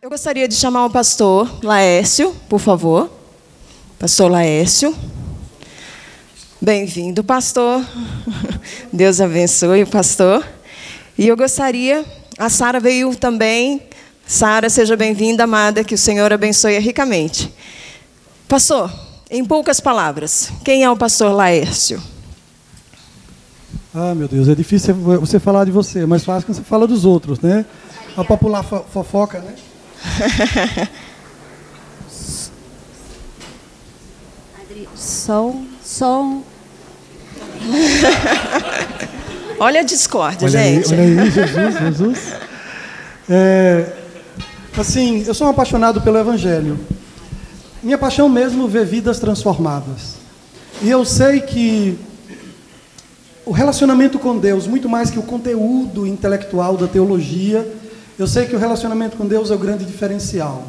Eu gostaria de chamar o pastor Laércio, por favor. Pastor Laércio. Bem-vindo, pastor. Deus abençoe o pastor. E eu gostaria, a Sara veio também. Sara, seja bem-vinda, amada, que o Senhor abençoe ricamente. Pastor, em poucas palavras, quem é o pastor Laércio? Ah, meu Deus, é difícil você falar de você, mas fácil quando você fala dos outros, né? A popular fofoca, né? Som. Olha a discórdia, olha gente. Olha aí, Jesus. Assim, eu sou um apaixonado pelo Evangelho. Minha paixão mesmo é ver vidas transformadas. E eu sei que o relacionamento com Deus, muito mais que o conteúdo intelectual da teologia, eu sei que o relacionamento com Deus é o grande diferencial.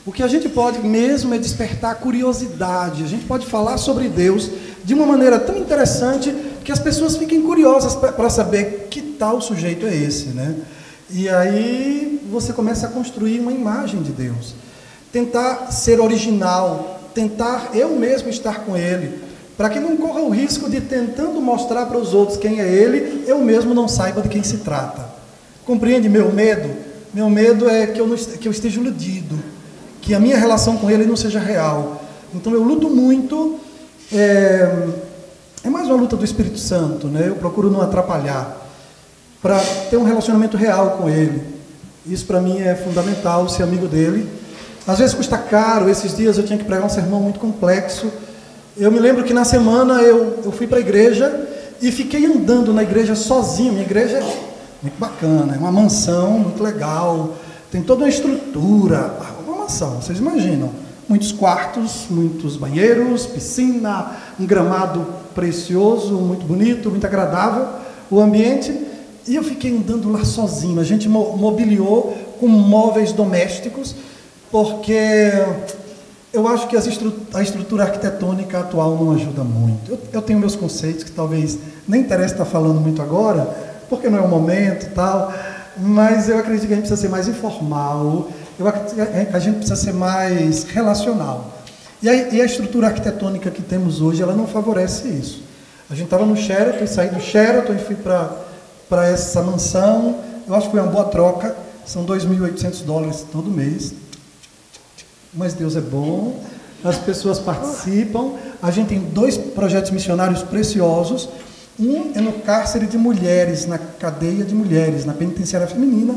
O que a gente pode mesmo é despertar curiosidade. A gente pode falar sobre Deus de uma maneira tão interessante que as pessoas fiquem curiosas para saber que tal sujeito é esse, né? E aí você começa a construir uma imagem de Deus. Tentar ser original, tentar eu mesmo estar com Ele, para que não corra o risco de, tentando mostrar para os outros quem é Ele, eu mesmo não saiba de quem se trata. Compreende meu medo? Meu medo é que eu esteja iludido, que a minha relação com Ele não seja real. Então eu luto muito, é mais uma luta do Espírito Santo, né? Eu procuro não atrapalhar, para ter um relacionamento real com Ele. Isso para mim é fundamental, ser amigo dEle. Às vezes custa caro. Esses dias eu tinha que pregar um sermão muito complexo. Eu me lembro que na semana eu fui para a igreja e fiquei andando na igreja sozinho. Minha igreja é muito bacana, é uma mansão muito legal, tem toda uma estrutura, uma mansão, vocês imaginam, muitos quartos, muitos banheiros, piscina, um gramado precioso, muito bonito, muito agradável o ambiente. E eu fiquei andando lá sozinho. A gente mobiliou com móveis domésticos, porque eu acho que a estrutura arquitetônica atual não ajuda muito. Eu tenho meus conceitos que talvez nem interesse estar falando muito agora, porque não é o momento e tal, mas eu acredito que a gente precisa ser mais informal, a gente precisa ser mais relacional. E a estrutura arquitetônica que temos hoje, ela não favorece isso. A gente estava no Sheraton, e saí do Sheraton e fui para essa mansão. Eu acho que foi uma boa troca, são $2.800 todo mês. Mas Deus é bom, as pessoas participam. A gente tem 2 projetos missionários preciosos. Um é no cárcere de mulheres, na cadeia de mulheres, na penitenciária feminina.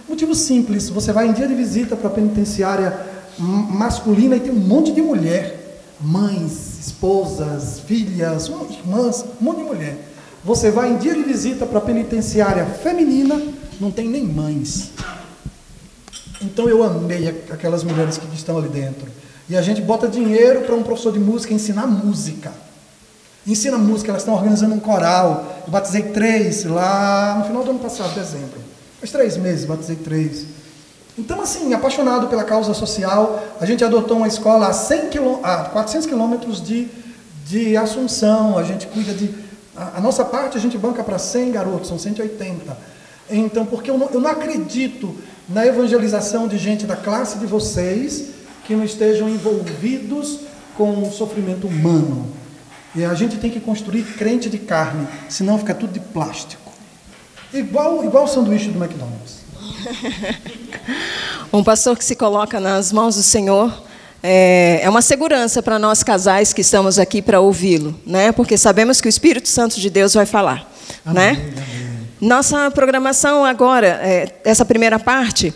Motivo simples, você vai em dia de visita para a penitenciária masculina e tem um monte de mulher, mães, esposas, filhas, irmãs, um monte de mulher. Você vai em dia de visita para a penitenciária feminina, não tem nem mães. Então eu amei aquelas mulheres que estão ali dentro. E a gente bota dinheiro para um professor de música ensinar música. Ensina música, elas estão organizando um coral. Eu batizei 3 lá no final do ano passado, dezembro. Faz 3 meses, batizei 3. Então, assim, apaixonado pela causa social, a gente adotou uma escola a 400 quilômetros de Assunção. A gente cuida de... A nossa parte a gente banca para 100 garotos, são 180. Então, porque eu não acredito na evangelização de gente da classe de vocês que não estejam envolvidos com o sofrimento humano. E a gente tem que construir crente de carne, senão fica tudo de plástico. Igual o sanduíche do McDonald's. Um pastor que se coloca nas mãos do Senhor é uma segurança para nós casais que estamos aqui para ouvi-lo, né? Porque sabemos que o Espírito Santo de Deus vai falar. Amém, né? Amém. Nossa programação agora, essa primeira parte,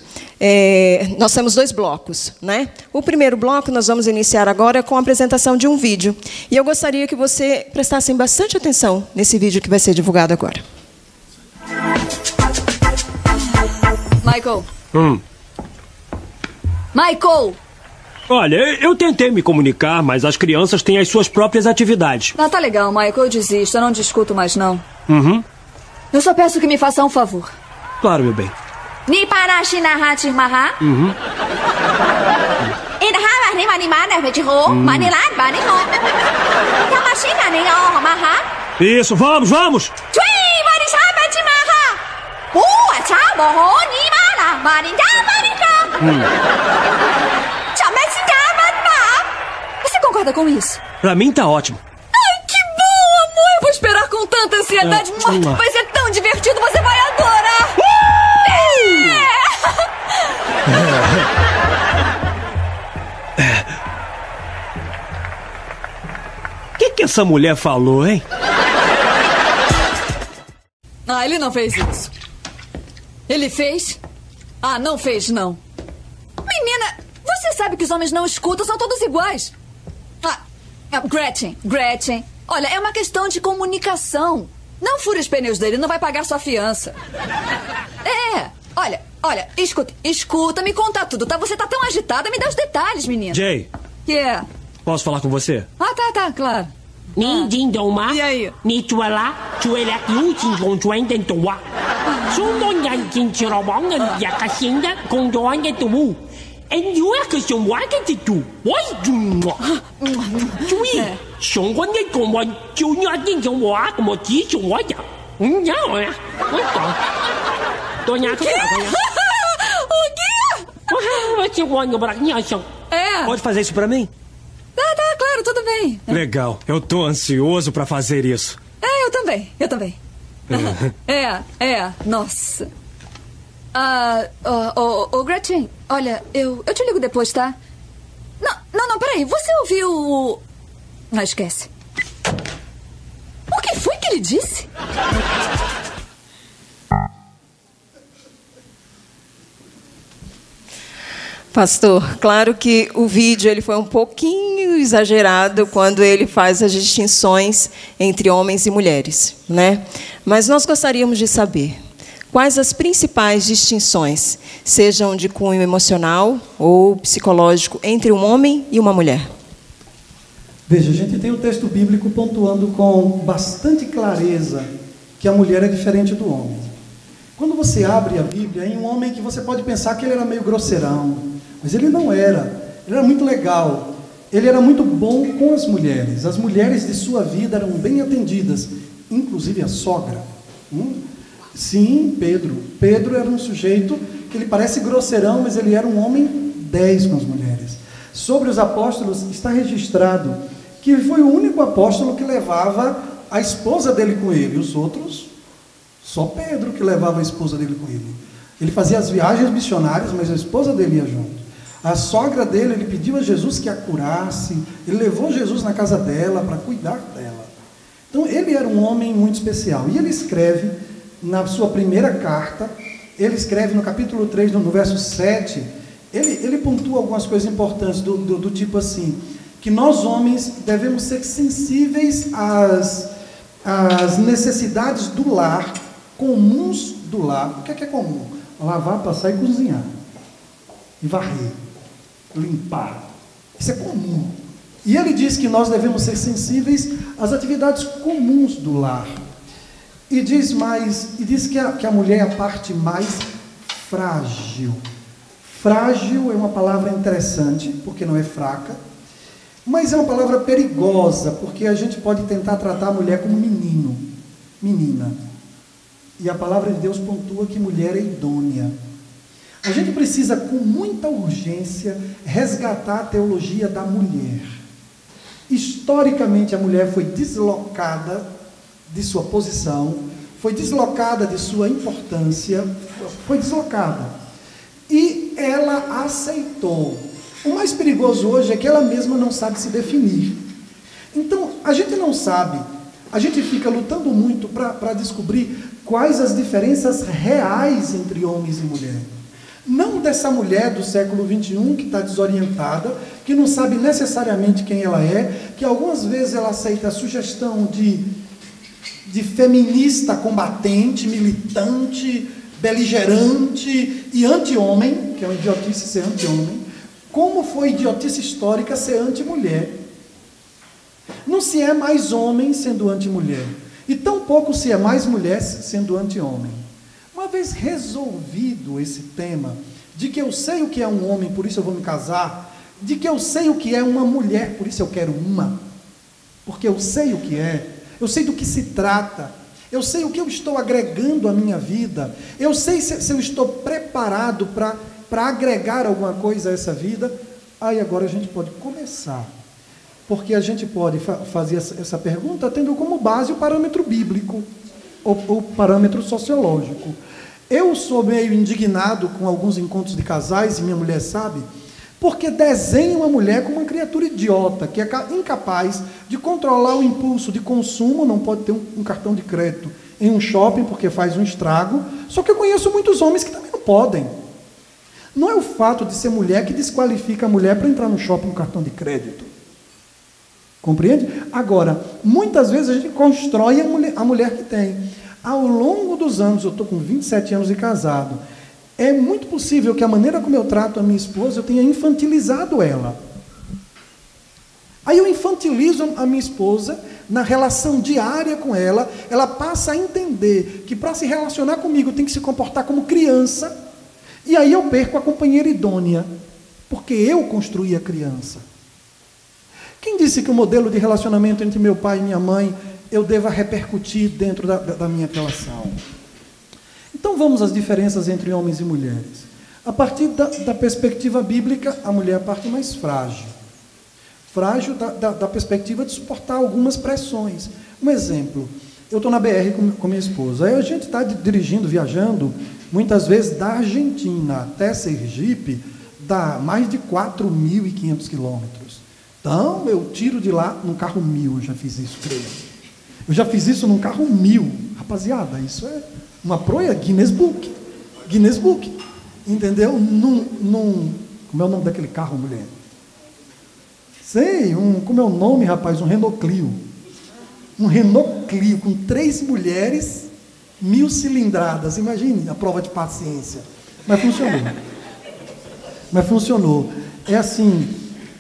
nós temos 2 blocos, né? O primeiro bloco nós vamos iniciar agora com a apresentação de um vídeo. E eu gostaria que você prestasse bastante atenção nesse vídeo que vai ser divulgado agora. Michael. Michael! Olha, eu tentei me comunicar, mas as crianças têm as suas próprias atividades. Não, tá legal, Michael, eu desisto, eu não discuto mais, não. Uhum. Eu só peço que me faça um favor. Claro, meu bem. Uhum. Isso, vamos! Você concorda com isso? Pra mim tá ótimo. Ai, que bom, amor! Eu vou esperar com tanta ansiedade. Vai ser tão divertido, você vai adorar! O que essa mulher falou, hein? Ah, ele não fez isso. Ele fez? Ah, não fez, não. Menina, você sabe que os homens não escutam, são todos iguais. Gretchen, olha, é uma questão de comunicação. Não fure os pneus dele, não vai pagar sua fiança. Olha, escuta, me conta tudo, tá? Você tá tão agitada, me dá os detalhes, menina. Jay. Yeah. Posso falar com você? Tá, claro. E aí? Pode fazer isso pra mim? Tá, claro, tudo bem. Legal, eu tô ansioso pra fazer isso. Eu também. Nossa. Gretchen, olha, eu te ligo depois, tá? Não, peraí, você ouviu o... Não, esquece. O que foi que ele disse? Pastor, claro que o vídeo ele foi um pouquinho exagerado quando ele faz as distinções entre homens e mulheres, né? Mas nós gostaríamos de saber quais as principais distinções, sejam de cunho emocional ou psicológico, entre um homem e uma mulher. Veja, a gente tem o texto bíblico pontuando com bastante clareza que a mulher é diferente do homem. Quando você abre a Bíblia, em um homem que você pode pensar que ele era meio grosseirão, mas ele não era. Ele era muito legal. Ele era muito bom com as mulheres. As mulheres de sua vida eram bem atendidas, inclusive a sogra. Sim, Pedro. Pedro era um sujeito que ele parece grosseirão, mas ele era um homem 10 com as mulheres. Sobre os apóstolos, está registrado que ele foi o único apóstolo que levava a esposa dele com ele. Os outros, só Pedro que levava a esposa dele com ele. Ele fazia as viagens missionárias, mas a esposa dele ia junto. A sogra dele, ele pediu a Jesus que a curasse. Ele levou Jesus na casa dela para cuidar dela. Então, ele era um homem muito especial. E ele escreve, na sua primeira carta, ele escreve no capítulo 3, no verso 7, ele pontua algumas coisas importantes do tipo assim, que nós homens devemos ser sensíveis às necessidades do lar, comuns do lar. O que é comum? Lavar, passar e cozinhar. E varrer. Limpar. Isso é comum. E ele diz que nós devemos ser sensíveis às atividades comuns do lar. E diz que a mulher é a parte mais frágil. Frágil é uma palavra interessante, porque não é fraca, mas é uma palavra perigosa, porque a gente pode tentar tratar a mulher como menino, menina. E a palavra de Deus pontua que mulher é idônea. A gente precisa, com muita urgência, resgatar a teologia da mulher. Historicamente, a mulher foi deslocada de sua posição, foi deslocada de sua importância, foi deslocada. E ela aceitou. O mais perigoso hoje é que ela mesma não sabe se definir. Então, a gente não sabe, a gente fica lutando muito para descobrir quais as diferenças reais entre homens e mulheres. Não dessa mulher do século XXI que está desorientada, que não sabe necessariamente quem ela é, que algumas vezes ela aceita a sugestão de feminista combatente, militante, beligerante e anti-homem, que é uma idiotice ser anti-homem, como foi idiotice histórica ser anti-mulher. Não se é mais homem sendo anti-mulher, e tampouco se é mais mulher sendo anti-homem. Uma vez resolvido esse tema, de que eu sei o que é um homem, por isso eu vou me casar, de que eu sei o que é uma mulher, por isso eu quero uma, porque eu sei o que é, eu sei do que se trata, eu sei o que eu estou agregando à minha vida, eu sei se eu estou preparado para para agregar alguma coisa a essa vida, aí agora a gente pode começar. Porque a gente pode fazer essa pergunta tendo como base o parâmetro bíblico, ou o parâmetro sociológico. Eu sou meio indignado com alguns encontros de casais, e minha mulher sabe, porque desenham a mulher como uma criatura idiota, que é incapaz de controlar o impulso de consumo, não pode ter um cartão de crédito em um shopping porque faz um estrago. Só que eu conheço muitos homens que também não podem. Não é o fato de ser mulher que desqualifica a mulher para entrar no shopping com cartão de crédito. Compreende? Agora, muitas vezes a gente constrói a mulher que tem. Ao longo dos anos, eu estou com 27 anos de casado, é muito possível que a maneira como eu trato a minha esposa, eu tenha infantilizado ela. Aí eu infantilizo a minha esposa na relação diária com ela, ela passa a entender que para se relacionar comigo tem que se comportar como criança, e aí eu perco a companheira idônea, porque eu construí a criança. Quem disse que o modelo de relacionamento entre meu pai e minha mãe eu deva repercutir dentro da minha relação? Então vamos às diferenças entre homens e mulheres. A partir da perspectiva bíblica, a mulher é a parte mais frágil. Frágil da perspectiva de suportar algumas pressões. Um exemplo, eu estou na BR com minha esposa, aí a gente está dirigindo, viajando, muitas vezes da Argentina até Sergipe, dá mais de 4.500 quilômetros. Então, eu tiro de lá num carro 1000, eu já fiz isso, creio. Eu já fiz isso num carro 1000. Rapaziada, isso é uma proia Guinness Book. Guinness Book. Entendeu? Como é o nome daquele carro, mulher? Sei, como é o nome, rapaz? Um Renault Clio. Um Renault Clio com 3 mulheres, 1000 cilindradas. Imagine a prova de paciência. Mas funcionou. Mas funcionou. É assim,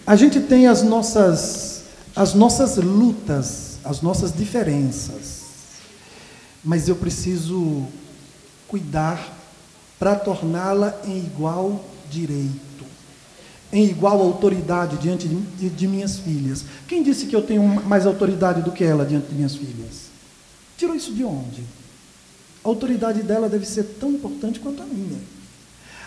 a gente tem as nossas lutas, as nossas diferenças. Mas eu preciso cuidar para torná-la em igual direito, em igual autoridade diante de minhas filhas. Quem disse que eu tenho mais autoridade do que ela diante de minhas filhas? Tirou isso de onde? A autoridade dela deve ser tão importante quanto a minha.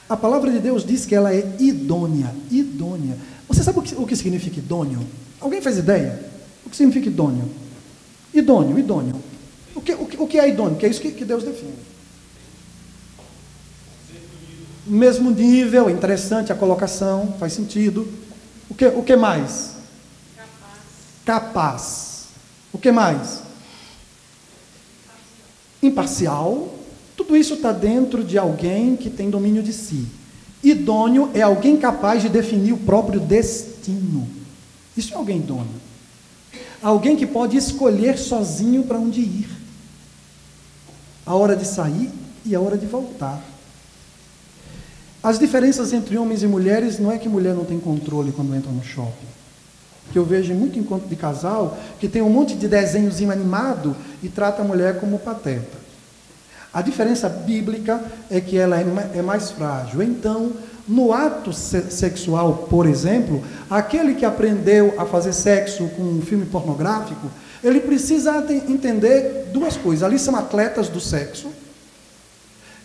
A palavra de Deus diz que ela é idônea. Idônea. Você sabe o que significa idôneo? Alguém faz ideia? O que significa idôneo? Idôneo, idôneo. O que é idôneo? Que é isso que Deus define. Mesmo nível, interessante a colocação, faz sentido. O que mais? Capaz. O que mais? Imparcial. Tudo isso está dentro de alguém que tem domínio de si. Idôneo é alguém capaz de definir o próprio destino. Isso é alguém idôneo. Alguém que pode escolher sozinho para onde ir. A hora de sair e a hora de voltar. As diferenças entre homens e mulheres não é que mulher não tem controle quando entra no shopping. Que eu vejo em muito encontro de casal que tem um monte de desenhozinho animado e trata a mulher como pateta. A diferença bíblica é que ela é mais frágil. Então, no ato sexual, por exemplo, aquele que aprendeu a fazer sexo com um filme pornográfico, ele precisa entender duas coisas. Ali são atletas do sexo,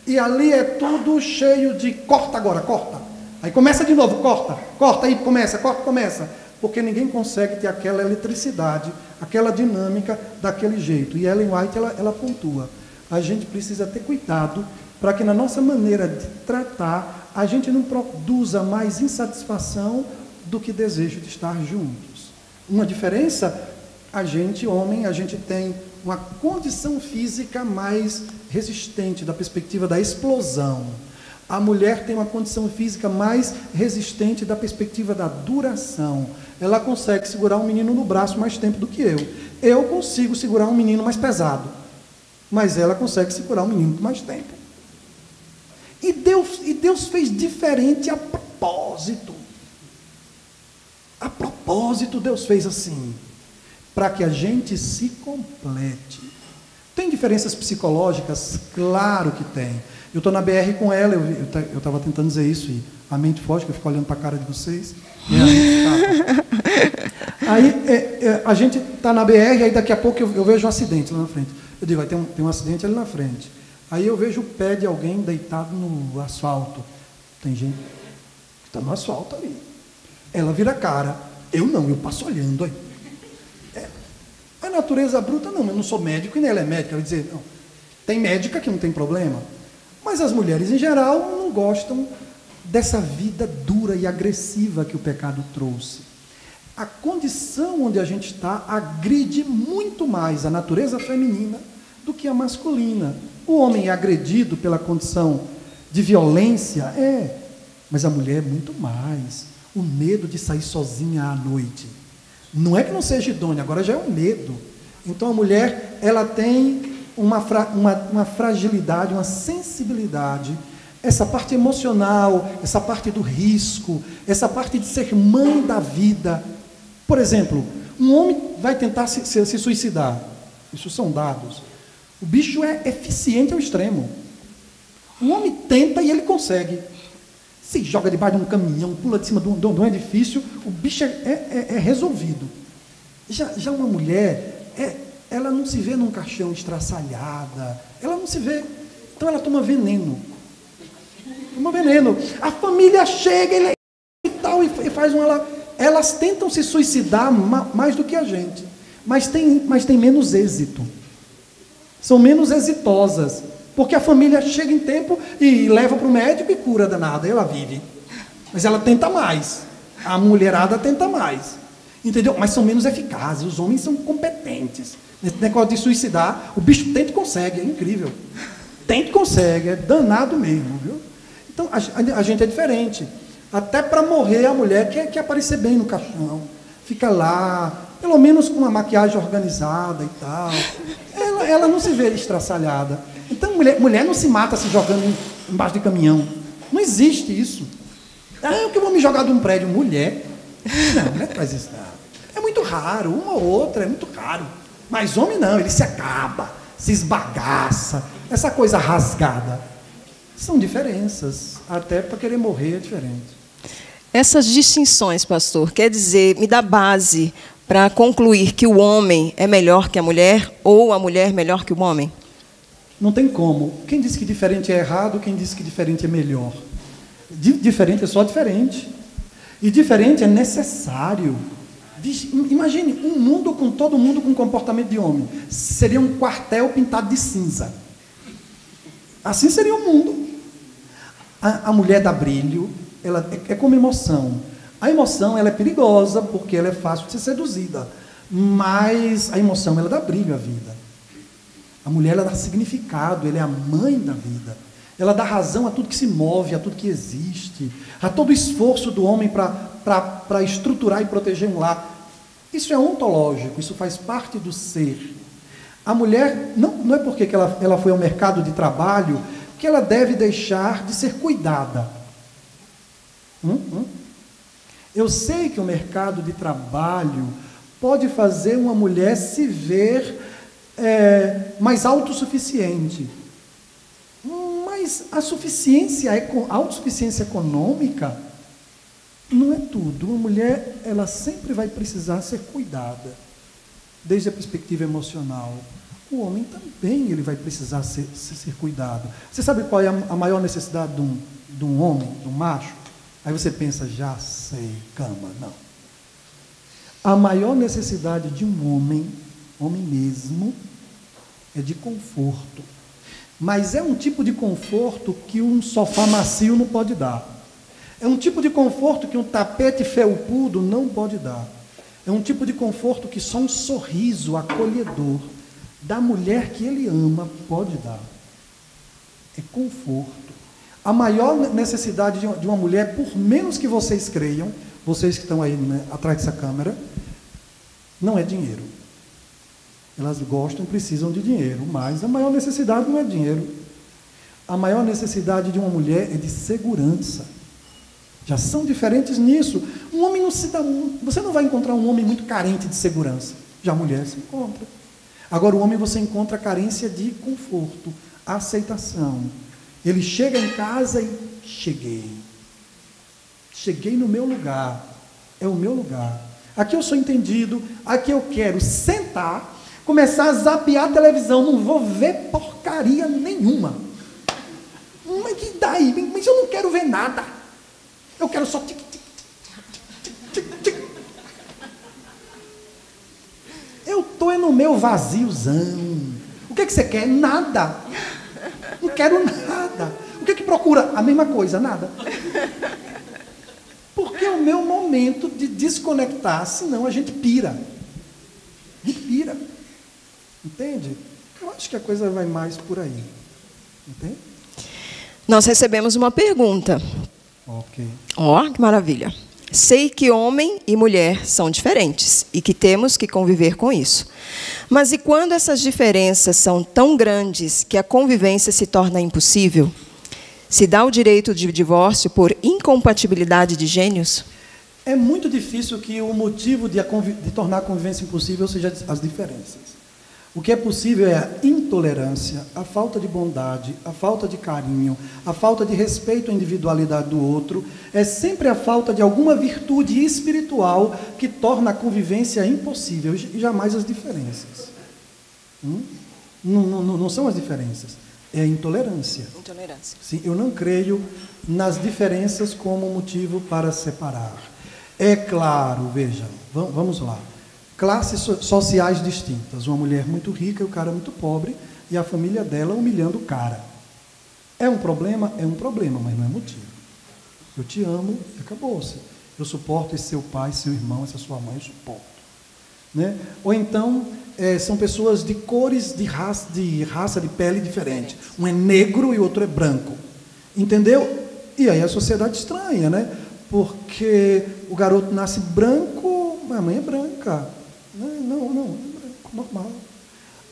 e ali é tudo cheio de corta agora, corta. Aí começa de novo, corta, aí começa, corta, começa. Porque ninguém consegue ter aquela eletricidade, aquela dinâmica daquele jeito. E Ellen White, ela pontua. A gente precisa ter cuidado para que na nossa maneira de tratar, a gente não produza mais insatisfação do que desejo de estar juntos. Uma diferença, a gente, homem, a gente tem uma condição física mais resistente, da perspectiva da explosão. A mulher tem uma condição física mais resistente da perspectiva da duração. Ela consegue segurar um menino no braço mais tempo do que eu. Eu consigo segurar um menino mais pesado, mas ela consegue segurar um menino por mais tempo. E Deus fez diferente a propósito. A propósito, Deus fez assim, para que a gente se complete. Tem diferenças psicológicas? Claro que tem. Eu estou na BR com ela, eu estava tentando dizer isso, e a mente foge, que eu fico olhando para a cara de vocês. Aí a gente está na BR, aí daqui a pouco eu vejo um acidente lá na frente. Eu digo, tem um acidente ali na frente. Aí eu vejo o pé de alguém deitado no asfalto. Tem gente que está no asfalto ali. Ela vira a cara. Eu não, eu passo olhando aí. A natureza bruta, não, eu não sou médico e nem ela é médica. Ela vai dizer, não, tem médica que não tem problema. Mas as mulheres, em geral, não gostam dessa vida dura e agressiva que o pecado trouxe. A condição onde a gente está agride muito mais a natureza feminina do que a masculina. O homem é agredido pela condição de violência, mas a mulher é muito mais. O medo de sair sozinha à noite. Não é que não seja idônea, agora já é um medo. Então a mulher, ela tem uma fragilidade, uma sensibilidade, essa parte emocional, essa parte do risco, essa parte de ser mãe da vida. Por exemplo, um homem vai tentar se suicidar. Isso são dados. O bicho é eficiente ao extremo. O homem tenta e ele consegue. Se joga debaixo de um caminhão, pula de cima de um edifício, o bicho é resolvido. Já uma mulher, ela não se vê num caixão estraçalhada, ela não se vê. Então ela toma veneno. Toma veneno. A família chega e tal, e faz uma... Elas tentam se suicidar mais do que a gente, mas tem menos êxito. São menos exitosas. Porque a família chega em tempo e leva para o médico e cura danada, ela vive. Mas ela tenta mais. A mulherada tenta mais. Entendeu? Mas são menos eficazes, os homens são competentes. Nesse negócio de suicidar, o bicho tenta e consegue, é incrível. Tenta e consegue, é danado mesmo, viu? Então, a gente é diferente. Até para morrer, a mulher quer aparecer bem no caixão. Fica lá, pelo menos com uma maquiagem organizada e tal. Ela não se vê estraçalhada. Então, mulher não se mata se jogando embaixo de caminhão. Não existe isso. Eu que vou me jogar de um prédio. Mulher? Não, mulher faz isso. Não. É muito raro. Uma ou outra é muito raro. Mas homem não, ele se acaba, se esbagaça. Essa coisa rasgada. São diferenças. Até para querer morrer é diferente. Essas distinções, pastor, quer dizer, me dá base para concluir que o homem é melhor que a mulher ou a mulher melhor que o homem? Não tem como. Quem disse que diferente é errado, quem disse que diferente é melhor? Diferente é só diferente. E diferente é necessário. Imagine um mundo com todo mundo com comportamento de homem. Seria um quartel pintado de cinza. Assim seria o mundo. A mulher dá brilho, ela é como emoção. A emoção ela é perigosa porque ela é fácil de ser seduzida. Mas a emoção ela dá brilho à vida. A mulher ela dá significado, ela é a mãe da vida. Ela dá razão a tudo que se move, a tudo que existe, a todo o esforço do homem para estruturar e proteger um lar. Isso é ontológico, isso faz parte do ser. A mulher, não é porque que ela foi ao mercado de trabalho que ela deve deixar de ser cuidada. Eu sei que o mercado de trabalho pode fazer uma mulher se ver mais autossuficiente. Mas a autossuficiência econômica não é tudo. Uma mulher, ela sempre vai precisar ser cuidada, desde a perspectiva emocional. O homem também ele vai precisar ser cuidado. Você sabe qual é a maior necessidade de um homem, de um macho? Aí você pensa, já sei, cama, não. A maior necessidade de um homem mesmo, é de conforto. Mas é um tipo de conforto que um sofá macio não pode dar. É um tipo de conforto que um tapete felpudo não pode dar. É um tipo de conforto que só um sorriso acolhedor da mulher que ele ama pode dar. É conforto. A maior necessidade de uma mulher, por menos que vocês creiam, vocês que estão aí, né, atrás dessa câmera, não é dinheiro. Elas gostam, precisam de dinheiro, mas a maior necessidade não é dinheiro. A maior necessidade de uma mulher é de segurança. Já são diferentes nisso. Um homem não se dá... Você não vai encontrar um homem muito carente de segurança. Já a mulher se encontra. Agora, o homem você encontra carência de conforto, aceitação. Ele chega em casa e... Cheguei no meu lugar. É o meu lugar. Aqui eu sou entendido, aqui eu quero sentar, começar a zapear a televisão, não vou ver porcaria nenhuma. Mas daí? Mas eu não quero ver nada. Eu quero só tic, tic, tic, tic, tic. Eu estou no meu vaziozão. O que é que você quer? Nada. Não quero nada. O que é que procura? A mesma coisa, nada. Porque é o meu momento de desconectar, senão a gente pira. E pira. Entende? Eu acho que a coisa vai mais por aí. Entende? Nós recebemos uma pergunta. Ok. Ó, que maravilha. Sei que homem e mulher são diferentes e que temos que conviver com isso. Mas e quando essas diferenças são tão grandes que a convivência se torna impossível? Se dá o direito de divórcio por incompatibilidade de gênios? É muito difícil que o motivo de tornar a convivência impossível seja as diferenças. O que é possível é a intolerância, a falta de bondade, a falta de carinho, a falta de respeito à individualidade do outro. É sempre a falta de alguma virtude espiritual que torna a convivência impossível, e jamais as diferenças. Não são as diferenças, é a intolerância. Intolerância. Sim, eu não creio nas diferenças como motivo para separar. É claro, vejam, vamos lá. Classes sociais distintas. Uma mulher muito rica e o cara muito pobre, e a família dela humilhando o cara. É um problema? É um problema, mas não é motivo. Eu te amo e acabou-se. Eu suporto esse seu pai, seu irmão, essa sua mãe, eu suporto. Né? Ou então, são pessoas de cores, de raça, de pele diferente. Um é negro e o outro é branco. Entendeu? E aí a sociedade estranha, né? Porque o garoto nasce branco, mas a mãe é branca. Não, é branco, normal.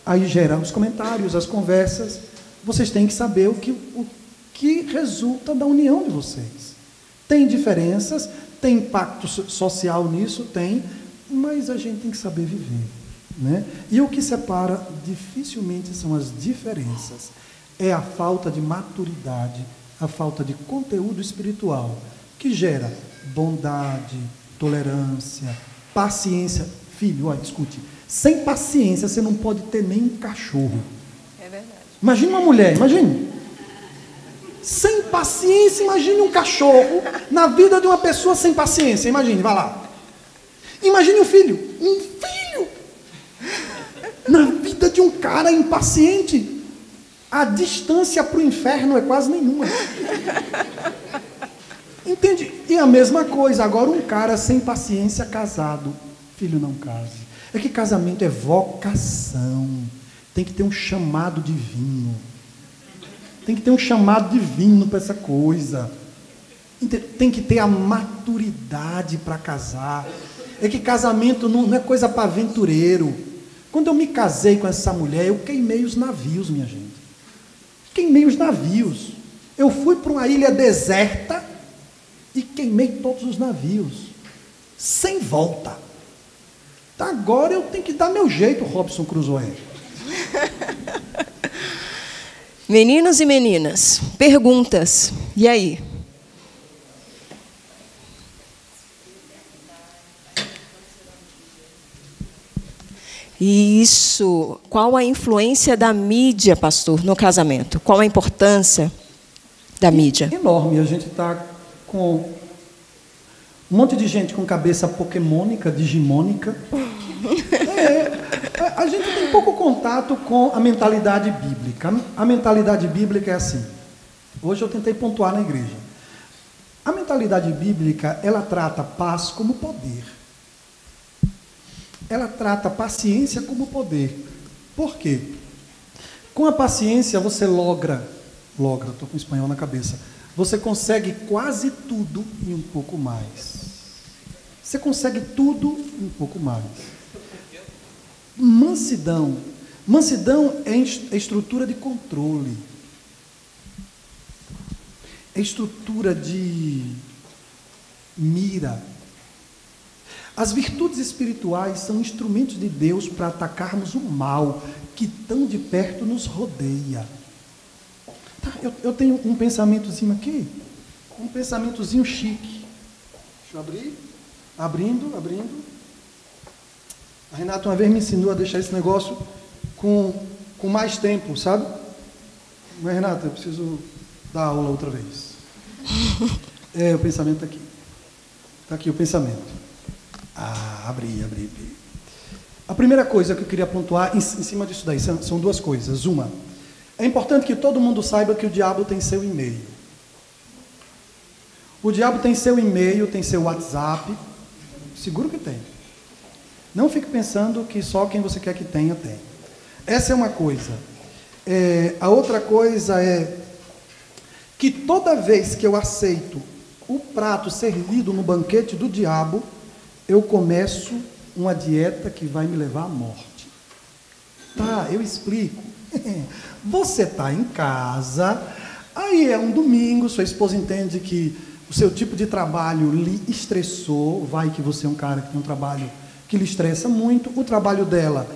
Aí gera os comentários, as conversas. Vocês têm que saber o que resulta da união de vocês. Tem diferenças, tem impacto social nisso, tem, mas a gente tem que saber viver. Né? E o que separa dificilmente são as diferenças. É a falta de maturidade, a falta de conteúdo espiritual, que gera bondade, tolerância, paciência. Filho, olha, escute, sem paciência você não pode ter nem um cachorro. É verdade. Imagine uma mulher, imagine. Sem paciência, imagine um cachorro na vida de uma pessoa sem paciência. Imagine, vai lá. Imagine um filho. Na vida de um cara impaciente. A distância para o inferno é quase nenhuma. Entende? E a mesma coisa, agora um cara sem paciência casado. Filho, não case. É que casamento é vocação. Tem que ter um chamado divino. Tem que ter um chamado divino para essa coisa. Tem que ter a maturidade para casar. É que casamento não é coisa para aventureiro. Quando eu me casei com essa mulher, eu queimei os navios, minha gente. Queimei os navios. Eu fui para uma ilha deserta e queimei todos os navios. Sem volta. Agora eu tenho que dar meu jeito, Robson Crusoe. Meninos e meninas, perguntas. E aí? Isso. Qual a influência da mídia, pastor, no casamento? Qual a importância da mídia? Enorme. A gente está com um monte de gente com cabeça pokémônica, digimônica. A gente tem pouco contato com a mentalidade bíblica. A mentalidade bíblica é assim. Hoje eu tentei pontuar na igreja. A mentalidade bíblica, ela trata paz como poder. Ela trata paciência como poder. Por quê? Com a paciência você logra, estou com o espanhol na cabeça, você consegue quase tudo e um pouco mais. Você consegue tudo e um pouco mais. Mansidão. Mansidão é estrutura de controle. É estrutura de mira. As virtudes espirituais são instrumentos de Deus para atacarmos o mal que tão de perto nos rodeia. Tá, eu tenho um pensamentozinho aqui, um pensamentozinho chique. Deixa eu abrir. Abrindo. A Renata uma vez me ensinou a deixar esse negócio com mais tempo, sabe? Mas, Renata, eu preciso dar aula outra vez. O pensamento está aqui. Está aqui o pensamento. Abri. A primeira coisa que eu queria pontuar em cima disso daí são duas coisas. Uma, é importante que todo mundo saiba que o diabo tem seu e-mail. O diabo tem seu e-mail, tem seu WhatsApp. Seguro que tem. Não fique pensando que só quem você quer que tenha, tem. Essa é uma coisa. A outra coisa é que toda vez que eu aceito o prato servido no banquete do diabo, eu começo uma dieta que vai me levar à morte. Tá, eu explico. Você está em casa, aí é um domingo, sua esposa entende que o seu tipo de trabalho lhe estressou, vai que você é um cara que tem um trabalho que lhe estressa muito, o trabalho dela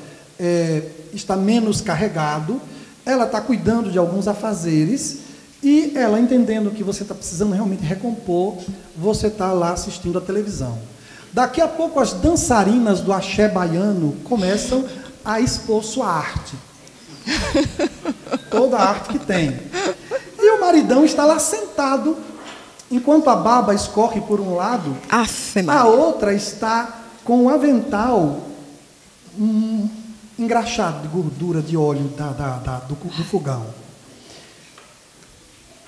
está menos carregado, ela está cuidando de alguns afazeres, e ela entendendo que você está precisando realmente recompor, você está lá assistindo a televisão. Daqui a pouco as dançarinas do axé baiano começam a expor sua arte. Toda a arte que tem. E o maridão está lá sentado, enquanto a baba escorre por um lado, a outra está com um avental engraxado de gordura, de óleo do fogão.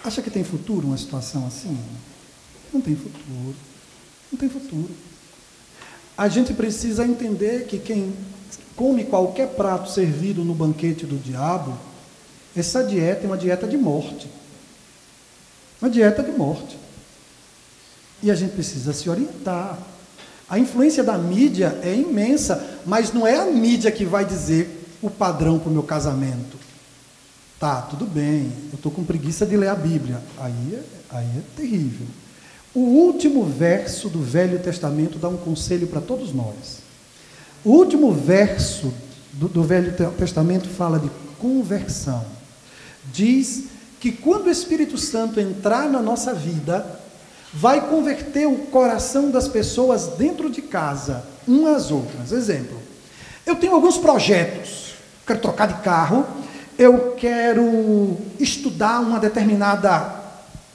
Acha que tem futuro uma situação assim? Não tem futuro. Não tem futuro. A gente precisa entender que quem come qualquer prato servido no banquete do diabo, essa dieta é uma dieta de morte. Uma dieta de morte. E a gente precisa se orientar. A influência da mídia é imensa, mas não é a mídia que vai dizer o padrão para o meu casamento. Tá, tudo bem, eu estou com preguiça de ler a Bíblia. Aí é terrível. O último verso do Velho Testamento dá um conselho para todos nós. O último verso do Velho Testamento fala de conversão. Diz que quando o Espírito Santo entrar na nossa vida, vai converter o coração das pessoas dentro de casa, umas às outras. Exemplo, eu tenho alguns projetos, quero trocar de carro, eu quero estudar uma determinada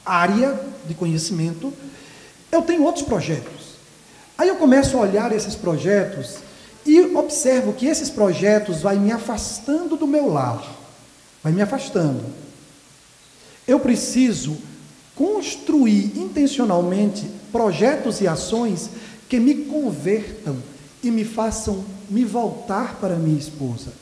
área de conhecimento, eu tenho outros projetos. Aí eu começo a olhar esses projetos e observo que esses projetos vão me afastando do meu lar, vai me afastando. Eu preciso construir intencionalmente projetos e ações que me convertam e me façam me voltar para minha esposa.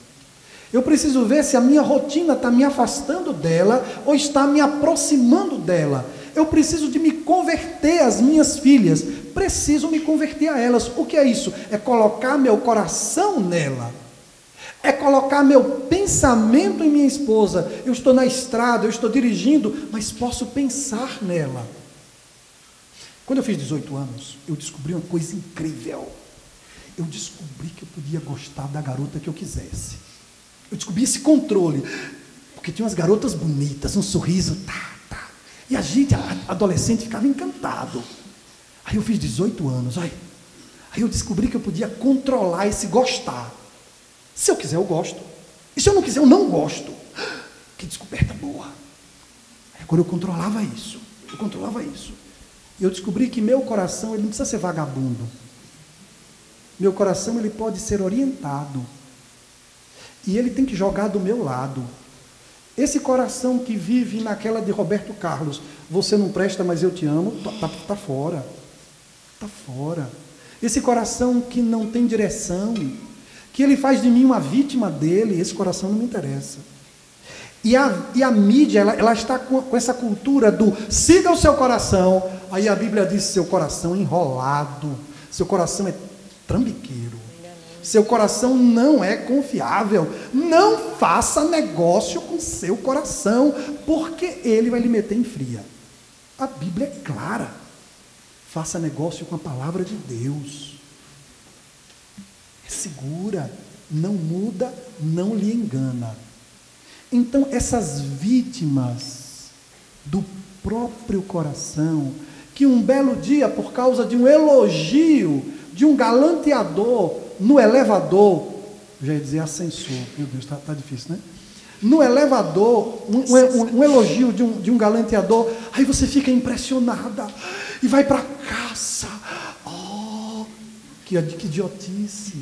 Eu preciso ver se a minha rotina está me afastando dela ou está me aproximando dela. Eu preciso de me converter às minhas filhas. Preciso me converter a elas. O que é isso? É colocar meu coração nela. É colocar meu pensamento em minha esposa. Eu estou na estrada, eu estou dirigindo, mas posso pensar nela. Quando eu fiz 18 anos, eu descobri uma coisa incrível. Eu descobri que eu podia gostar da garota que eu quisesse. Eu descobri esse controle, porque tinha umas garotas bonitas, um sorriso, e a gente, adolescente, ficava encantado. Aí eu fiz 18 anos, aí eu descobri que eu podia controlar esse gostar. Se eu quiser, eu gosto. E se eu não quiser, eu não gosto. Que descoberta boa. Aí agora eu controlava isso. E eu descobri que meu coração, ele não precisa ser vagabundo. Meu coração, ele pode ser orientado. E ele tem que jogar do meu lado. Esse coração que vive naquela de Roberto Carlos, você não presta, mas eu te amo, está fora. Está fora. Esse coração que não tem direção, que ele faz de mim uma vítima dele, esse coração não me interessa. E a mídia, ela está com essa cultura do siga o seu coração. Aí a Bíblia diz, seu coração enrolado, seu coração é trambiqueiro. Seu coração não é confiável. Não faça negócio com seu coração, porque ele vai lhe meter em fria. A Bíblia é clara. Faça negócio com a palavra de Deus. É segura, não muda, não lhe engana. Então, essas vítimas do próprio coração, que um belo dia, por causa de um elogio, de um galanteador, no elevador, eu já ia dizer ascensor, meu Deus, está difícil, né? No elevador, um elogio de um galanteador, aí você fica impressionada e vai para casa. Oh, que idiotice!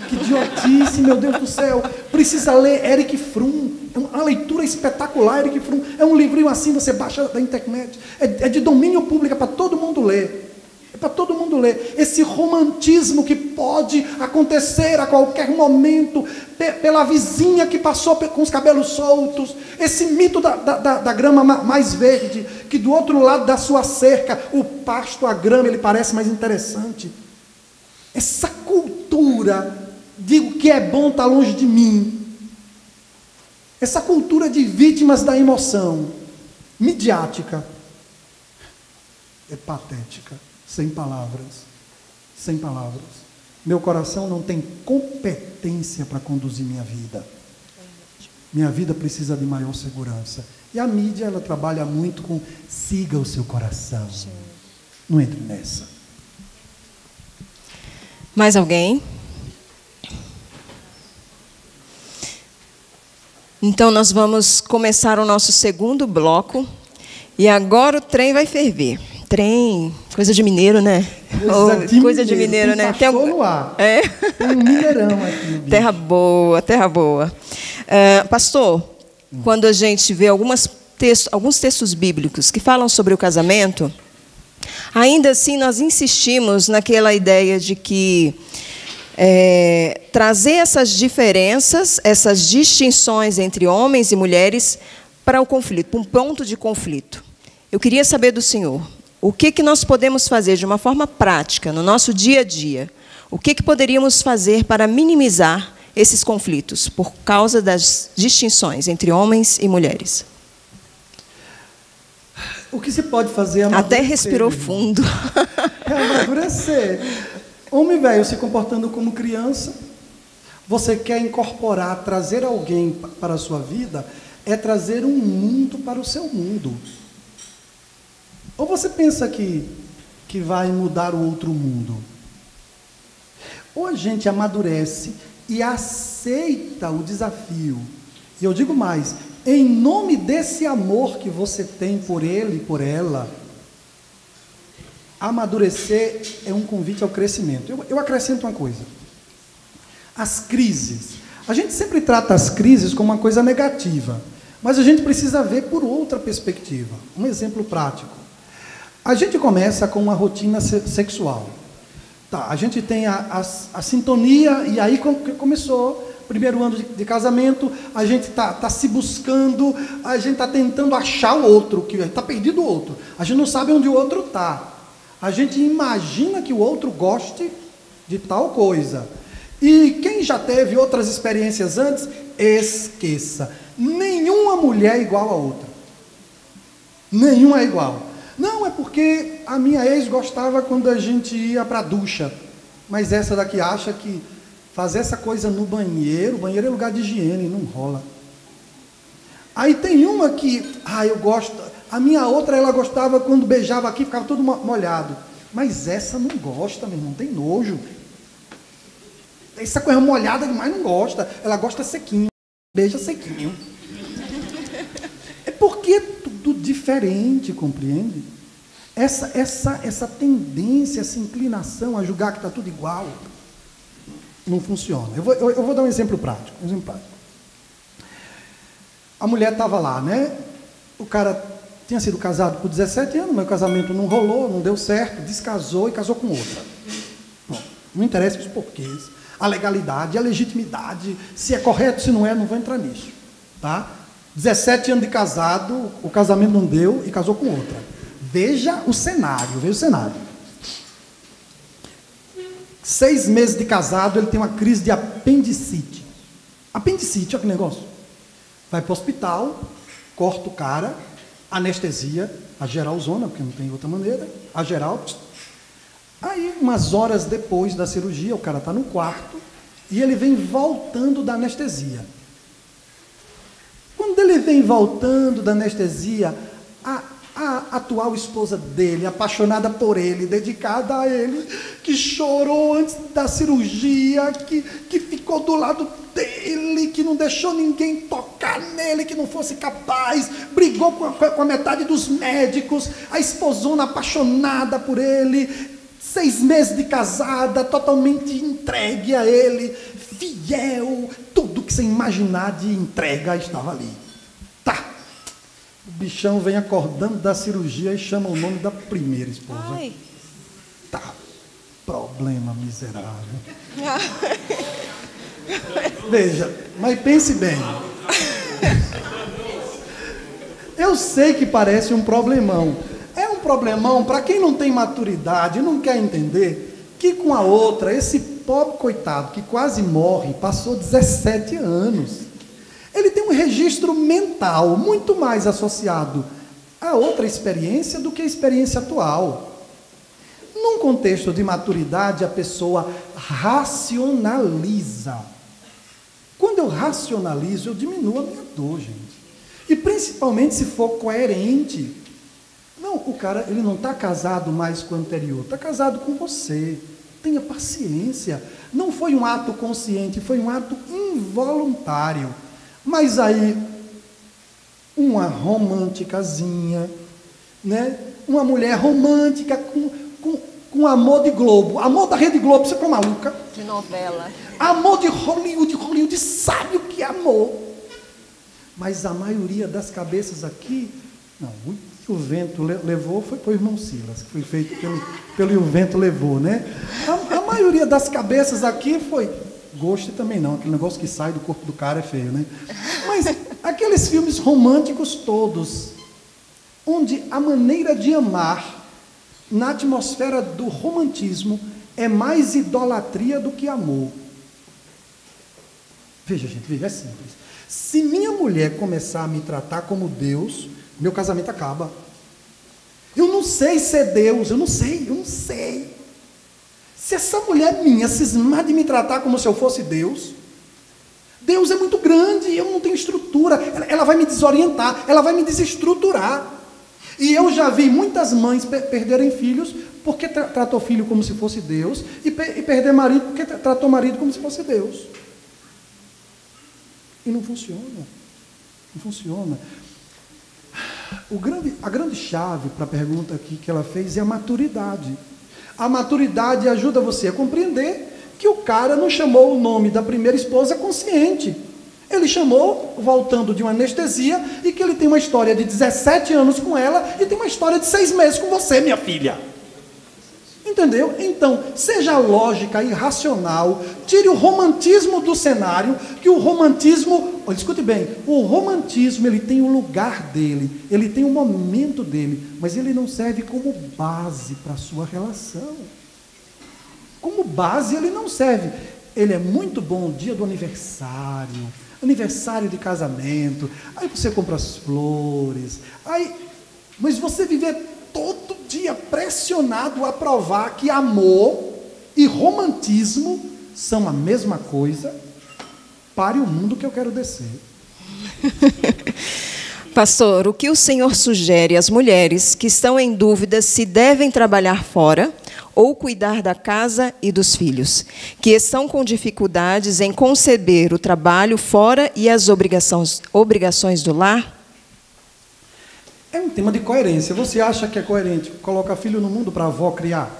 Que idiotice, meu Deus do céu! Precisa ler Erich Fromm. É uma leitura espetacular, Erich Fromm. É um livrinho assim, você baixa da internet. É de domínio público, é para todo mundo ler. É para todo mundo ler. Esse romantismo que pode acontecer a qualquer momento, pela vizinha que passou com os cabelos soltos, esse mito da grama mais verde, que do outro lado da sua cerca, o pasto, a grama, ele parece mais interessante. Essa cultura de o que é bom está longe de mim. Essa cultura de vítimas da emoção, midiática, é patética. Sem palavras, sem palavras. Meu coração não tem competência para conduzir minha vida. Minha vida precisa de maior segurança. E a mídia, ela trabalha muito com siga o seu coração. Não entre nessa. Mais alguém? Então, nós vamos começar o nosso segundo bloco. E agora o trem vai ferver. Trem, coisa de mineiro, né? Coisa de mineiro, né? Tem no ar. É? Tem um mineirão aqui. Terra boa, terra boa. Pastor, quando a gente vê alguns textos bíblicos que falam sobre o casamento, ainda assim nós insistimos naquela ideia de que trazer essas diferenças, essas distinções entre homens e mulheres para o conflito, para um ponto de conflito. Eu queria saber do senhor, o que nós podemos fazer de uma forma prática, no nosso dia a dia? O que poderíamos fazer para minimizar esses conflitos, por causa das distinções entre homens e mulheres? O que se pode fazer é amadurecer. Até respirou fundo. É amadurecer. Homem velho se comportando como criança, você quer incorporar, trazer alguém para a sua vida, é trazer um mundo para o seu mundo. Ou você pensa que vai mudar o outro mundo? Ou a gente amadurece e aceita o desafio. E eu digo mais, em nome desse amor que você tem por ele e por ela, amadurecer é um convite ao crescimento. Eu acrescento uma coisa. As crises. A gente sempre trata as crises como uma coisa negativa, mas a gente precisa ver por outra perspectiva. Um exemplo prático. A gente começa com uma rotina sexual. Tá, a gente tem a sintonia, e aí começou, primeiro ano de casamento, a gente está se buscando, a gente está tentando achar o outro, que está perdido o outro. A gente não sabe onde o outro está. A gente imagina que o outro goste de tal coisa. E quem já teve outras experiências antes, esqueça. Nenhuma mulher é igual a outra. Nenhuma é igual. Não, é porque a minha ex gostava quando a gente ia para a ducha. Mas essa daqui acha que fazer essa coisa no banheiro, o banheiro é lugar de higiene, não rola. Aí tem uma que, eu gosto, a minha outra ela gostava quando beijava aqui, ficava todo molhado. Mas essa não gosta, meu irmão, tem nojo. Essa coisa molhada demais não gosta, ela gosta sequinho, beija sequinho. É porque é tudo diferente, compreende? Essa tendência, essa inclinação a julgar que está tudo igual, não funciona. Eu vou dar um exemplo prático. A mulher estava lá, né? O cara tinha sido casado por 17 anos, mas o casamento não rolou, não deu certo, descasou e casou com outra. Bom, não interessa os porquês, a legalidade, a legitimidade, se é correto, se não é, não vou entrar nisso. Tá? 17 anos de casado, o casamento não deu e casou com outra. Veja o cenário, 6 meses de casado, ele tem uma crise de apendicite. Apendicite, olha que negócio. Vai para o hospital, corta o cara, anestesia, a geral zona, porque não tem outra maneira, a geral. Aí, umas horas depois da cirurgia, o cara está no quarto e ele vem voltando da anestesia. Quando ele vem voltando da anestesia, a A atual esposa dele, apaixonada por ele, dedicada a ele, que chorou antes da cirurgia, que ficou do lado dele, que não deixou ninguém tocar nele, que não fosse capaz, brigou com a metade dos médicos, a esposona apaixonada por ele, 6 meses de casada, totalmente entregue a ele, fiel, tudo que você imaginar de entrega estava ali. Tá. O bichão vem acordando da cirurgia e chama o nome da primeira esposa. Ai. Tá. Problema miserável. Veja, mas pense bem. Eu sei que parece um problemão. É um problemão para quem não tem maturidade e não quer entender que com a outra, esse pobre coitado que quase morre, passou 17 anos. Ele tem um registro mental muito mais associado a outra experiência do que a experiência atual. Num contexto de maturidade, a pessoa racionaliza. Quando eu racionalizo, eu diminuo a minha dor, gente. E principalmente se for coerente. Não, o cara, ele não está casado mais com o anterior, está casado com você. Tenha paciência. Não foi um ato consciente, foi um ato involuntário. Mas aí, uma românticazinha, né? Uma mulher romântica com amor de Globo. Amor da Rede Globo, você ficou maluca? De novela. Amor de Hollywood sabe o que é amor. Mas a maioria das cabeças aqui, não, o vento levou foi o irmão Silas, que foi feito pelo o vento levou, né? A maioria das cabeças aqui foi... Gosto também não, aquele negócio que sai do corpo do cara é feio, né? Mas aqueles filmes românticos todos, onde a maneira de amar, na atmosfera do romantismo, é mais idolatria do que amor. Veja, gente, veja, é simples. Se minha mulher começar a me tratar como Deus, meu casamento acaba. Eu não sei ser Deus, eu não sei. Se essa mulher minha cismar de me tratar como se eu fosse Deus, Deus é muito grande, eu não tenho estrutura, ela vai me desorientar, ela vai me desestruturar. E eu já vi muitas mães perderem filhos porque tratou filho como se fosse Deus, e perder marido porque tratou marido como se fosse Deus. E não funciona. Não funciona. A grande chave para a pergunta aqui que ela fez é a maturidade. A maturidade ajuda você a compreender que o cara não chamou o nome da primeira esposa consciente. Ele chamou, voltando de uma anestesia, e que ele tem uma história de 17 anos com ela e tem uma história de 6 meses com você, minha filha. Entendeu? Então, seja lógica e racional, tire o romantismo do cenário, que o romantismo, olha, escute bem, o romantismo ele tem o lugar dele, ele tem o momento dele, mas ele não serve como base para a sua relação. Como base ele não serve. Ele é muito bom dia do aniversário de casamento, aí você compra as flores, mas você viver todo dia pressionado a provar que amor e romantismo são a mesma coisa, pare o mundo que eu quero descer. Pastor, o que o senhor sugere às mulheres que estão em dúvida se devem trabalhar fora ou cuidar da casa e dos filhos, que estão com dificuldades em conceber o trabalho fora e as obrigações do lar? É um tema de coerência. Você acha que é coerente colocar filho no mundo para a avó criar?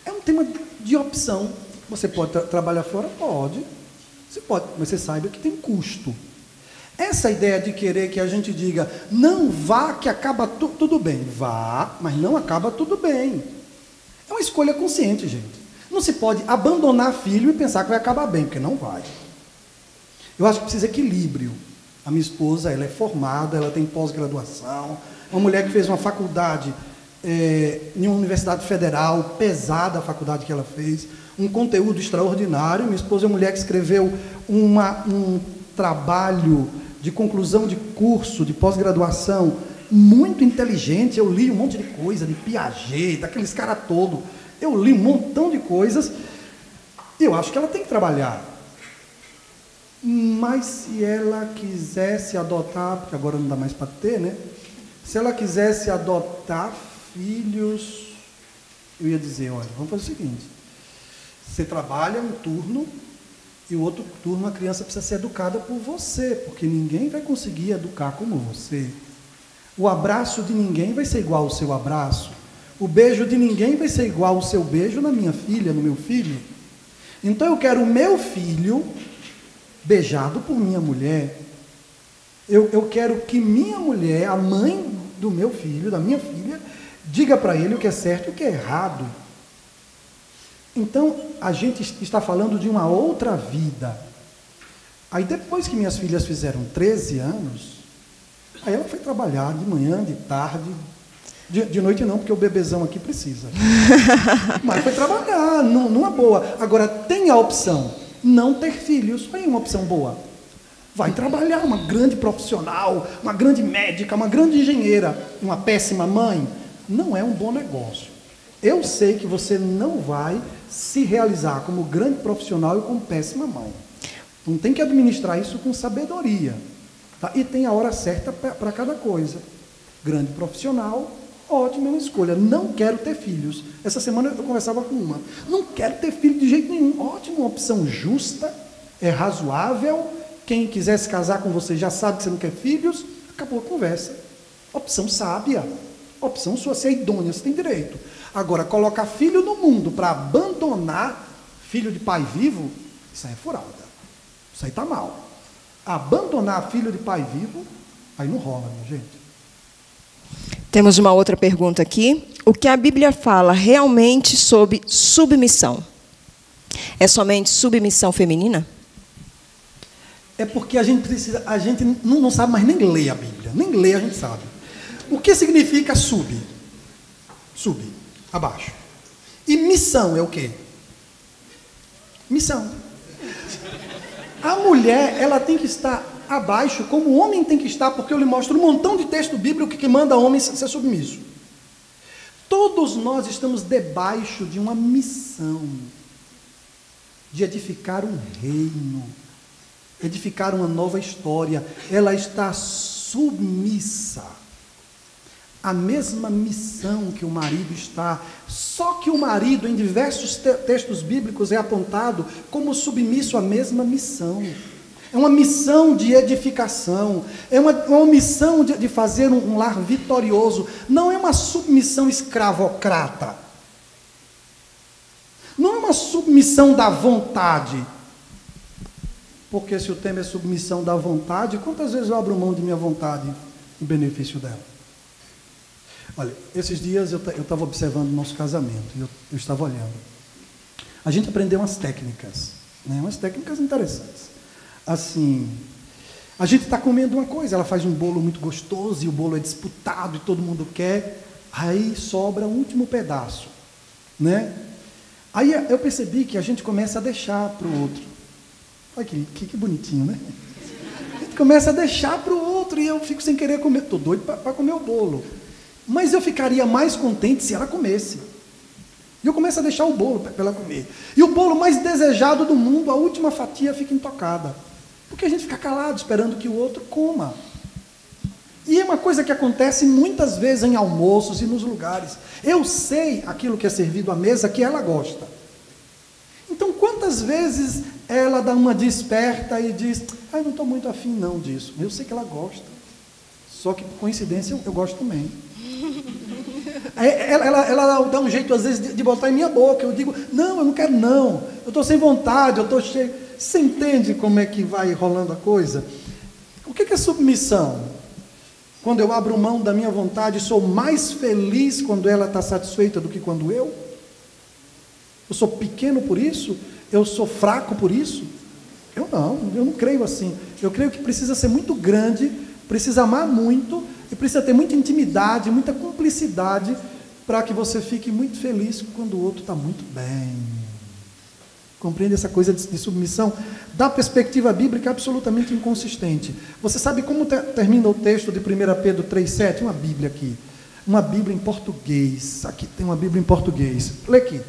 É um tema de opção. Você pode trabalhar fora? Pode. Você pode, mas você saiba que tem custo. Essa ideia de querer que a gente diga, não vá que acaba tudo bem. Vá, mas não acaba tudo bem. É uma escolha consciente, gente. Não se pode abandonar filho e pensar que vai acabar bem, porque não vai. Eu acho que precisa de equilíbrio. A minha esposa, ela é formada, ela tem pós-graduação, uma mulher que fez uma faculdade em uma universidade federal, pesada a faculdade que ela fez, um conteúdo extraordinário. Minha esposa é uma mulher que escreveu um trabalho de conclusão de curso, de pós-graduação, muito inteligente. Eu li um monte de coisa, de Piaget, daqueles caras todos. Eu li um montão de coisas. Eu acho que ela tem que trabalhar. Mas se ela quisesse adotar, porque agora não dá mais para ter, né? Se ela quisesse adotar filhos, eu ia dizer, olha, vamos fazer o seguinte, você trabalha um turno e o outro turno a criança precisa ser educada por você, porque ninguém vai conseguir educar como você. O abraço de ninguém vai ser igual ao seu abraço. O beijo de ninguém vai ser igual ao seu beijo na minha filha, no meu filho. Então eu quero o meu filho beijado por minha mulher. Eu quero que minha mulher, a mãe do meu filho, da minha filha, diga para ele o que é certo e o que é errado. Então, a gente está falando de uma outra vida. Aí, depois que minhas filhas fizeram 13 anos, aí ela foi trabalhar de manhã, de tarde, de noite não, porque o bebezão aqui precisa. Mas foi trabalhar, numa boa. Agora, tem a opção, não ter filhos. Aí uma opção boa. Vai trabalhar, uma grande profissional, uma grande médica, uma grande engenheira, uma péssima mãe. Não é um bom negócio. Eu sei que você não vai se realizar como grande profissional e como péssima mãe. Então tem que administrar isso com sabedoria. Tá? E tem a hora certa para cada coisa. Grande profissional, ótima, é uma escolha. Não quero ter filhos. Essa semana eu conversava com uma. Não quero ter filho de jeito nenhum. Ótima, uma opção justa, é razoável. Quem quiser se casar com você já sabe que você não quer filhos. Acabou a conversa. Opção sábia. Opção sua, você é idônea, você tem direito. Agora, colocar filho no mundo para abandonar filho de pai vivo, isso aí é furada. Isso aí está mal. Abandonar filho de pai vivo, aí não rola, minha gente. Temos uma outra pergunta aqui. O que a Bíblia fala realmente sobre submissão? É somente submissão feminina? É porque a gente não sabe mais nem ler a Bíblia. Nem ler a gente sabe. O que significa sub? Sub, abaixo. E missão é o quê? Missão. A mulher, ela tem que estar abaixo, como o homem tem que estar, porque eu lhe mostro um montão de texto bíblico que manda homem ser submisso. Todos nós estamos debaixo de uma missão, de edificar um reino, edificar uma nova história. Ela está submissa. A mesma missão que o marido está, só que o marido, em diversos textos bíblicos, é apontado como submisso à mesma missão. É uma missão de edificação, é uma missão de fazer um lar vitorioso, não é uma submissão escravocrata, não é uma submissão da vontade, porque se o tema é submissão da vontade, quantas vezes eu abro mão de minha vontade em benefício dela? Olha, esses dias eu estava observando o nosso casamento, e eu estava olhando. A gente aprendeu umas técnicas, né? Umas técnicas interessantes. Assim, a gente está comendo uma coisa, ela faz um bolo muito gostoso, e o bolo é disputado, e todo mundo quer, aí sobra o último pedaço, né? Aí eu percebi que a gente começa a deixar para o outro. Olha que bonitinho, né? A gente começa a deixar para o outro, e eu fico sem querer comer, estou doido para comer o bolo. Mas eu ficaria mais contente se ela comesse. E eu começo a deixar o bolo para ela comer. E o bolo mais desejado do mundo, a última fatia fica intocada. Porque a gente fica calado, esperando que o outro coma. E é uma coisa que acontece muitas vezes em almoços e nos lugares. Eu sei aquilo que é servido à mesa que ela gosta. Então, quantas vezes ela dá uma desperta e diz, não estou muito afim não disso. Eu sei que ela gosta. Só que, por coincidência, eu gosto também. Ela dá um jeito, às vezes, de botar em minha boca. Eu digo, não, eu não quero não. Eu estou sem vontade, eu estou cheio. Você entende como é que vai rolando a coisa? O que é submissão? Quando eu abro mão da minha vontade, sou mais feliz quando ela está satisfeita do que quando eu? Eu sou pequeno por isso? Eu sou fraco por isso? Eu não creio assim. Eu creio que precisa ser muito grande, precisa amar muito, e precisa ter muita intimidade, muita cumplicidade, para que você fique muito feliz quando o outro está muito bem. Compreende essa coisa de submissão? Da perspectiva bíblica, absolutamente inconsistente. Você sabe como termina o texto de 1 Pedro 3,7? Uma Bíblia aqui. Uma Bíblia em português. Aqui tem uma Bíblia em português. Lê aqui, 1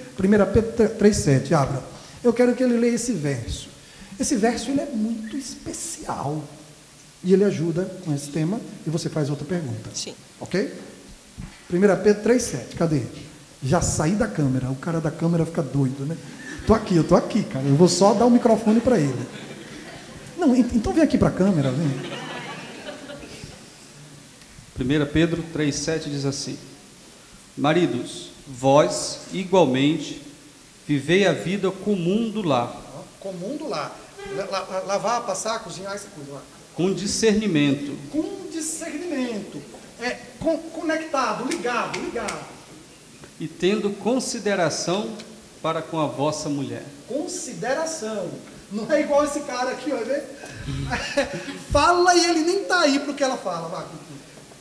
Pedro 3,7, abra. Eu quero que ele leia esse verso. Esse verso ele é muito especial. e ele ajuda com esse tema, e você faz outra pergunta. Sim. Ok? 1 Pedro 3,7, cadê? Já saí da câmera, o cara da câmera fica doido, né? Eu tô aqui, cara, eu vou só dar o microfone para ele. Não, então vem aqui para a câmera, vem. 1 Pedro 3,7 diz assim: maridos, vós, igualmente, vivei a vida comum do lar. Comum do lar. Lavar, passar, cozinhar, essa coisa lá. Com discernimento. Com discernimento. Conectado, ligado. E tendo consideração para com a vossa mulher. Consideração. Não é igual esse cara aqui, ó. Fala e ele nem está aí para o que ela fala. Vai.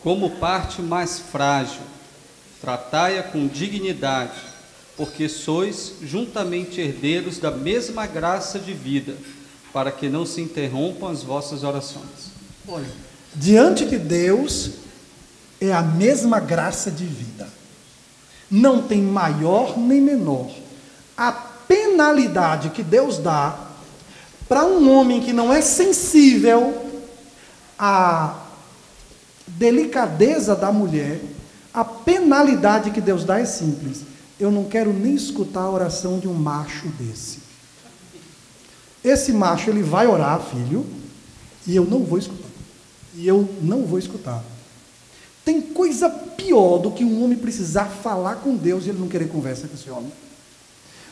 Como parte mais frágil, tratai-a com dignidade, porque sois juntamente herdeiros da mesma graça de vida, para que não se interrompam as vossas orações. Olha, diante de Deus é a mesma graça de vida. Não tem maior nem menor. A penalidade que Deus dá para um homem que não é sensível à delicadeza da mulher, a penalidade que Deus dá é simples. Eu não quero nem escutar a oração de um macho desse. Esse macho, ele vai orar, filho, e eu não vou escutar. Tem coisa pior do que um homem precisar falar com Deus e ele não querer conversa com esse homem.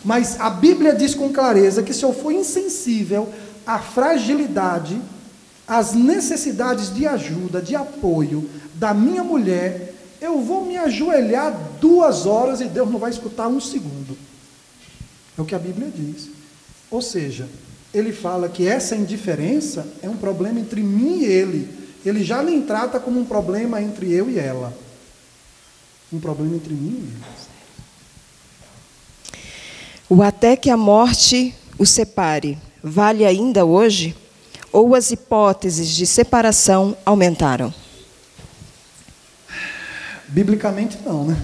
Mas a Bíblia diz com clareza que se eu for insensível à fragilidade, às necessidades de ajuda, de apoio da minha mulher, eu vou me ajoelhar 2 horas e Deus não vai escutar 1 segundo. É o que a Bíblia diz. Ou seja, ele fala que essa indiferença é um problema entre mim e ele. Ele já nem trata como um problema entre eu e ela. Um problema entre mim e ele. O até que a morte o separe, vale ainda hoje? Ou as hipóteses de separação aumentaram? Biblicamente não, né?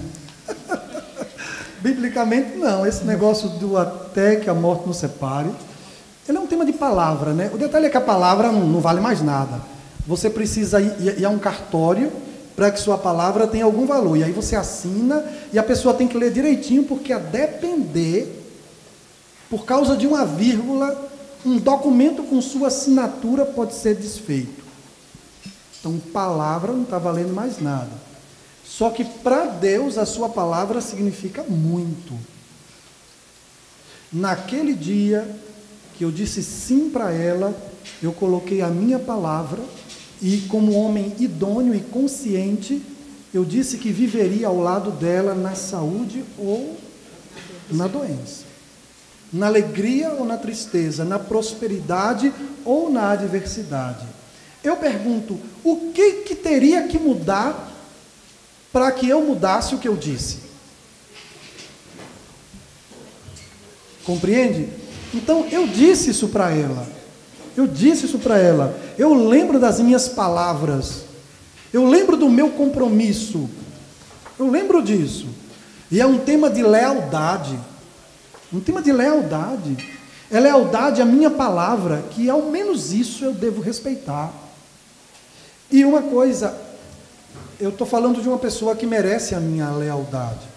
Biblicamente não. Esse negócio do até que a morte nos separe, ele é um tema de palavra, né? O detalhe é que a palavra não vale mais nada. Você precisa ir a um cartório para que sua palavra tenha algum valor. E aí você assina e a pessoa tem que ler direitinho, porque a depender, por causa de uma vírgula, um documento com sua assinatura pode ser desfeito. Então, palavra não está valendo mais nada. Só que para Deus a sua palavra significa muito. Naquele dia que eu disse sim para ela, eu coloquei a minha palavra e, como homem idôneo e consciente, eu disse que viveria ao lado dela na saúde ou na doença, na alegria ou na tristeza, na prosperidade ou na adversidade. Eu pergunto, o que teria que mudar para que eu mudasse o que eu disse? Compreende? Então, eu disse isso para ela. Eu lembro das minhas palavras. Eu lembro do meu compromisso. Eu lembro disso. E é um tema de lealdade. É lealdade à minha palavra, que ao menos isso eu devo respeitar. E uma coisa, eu estou falando de uma pessoa que merece a minha lealdade.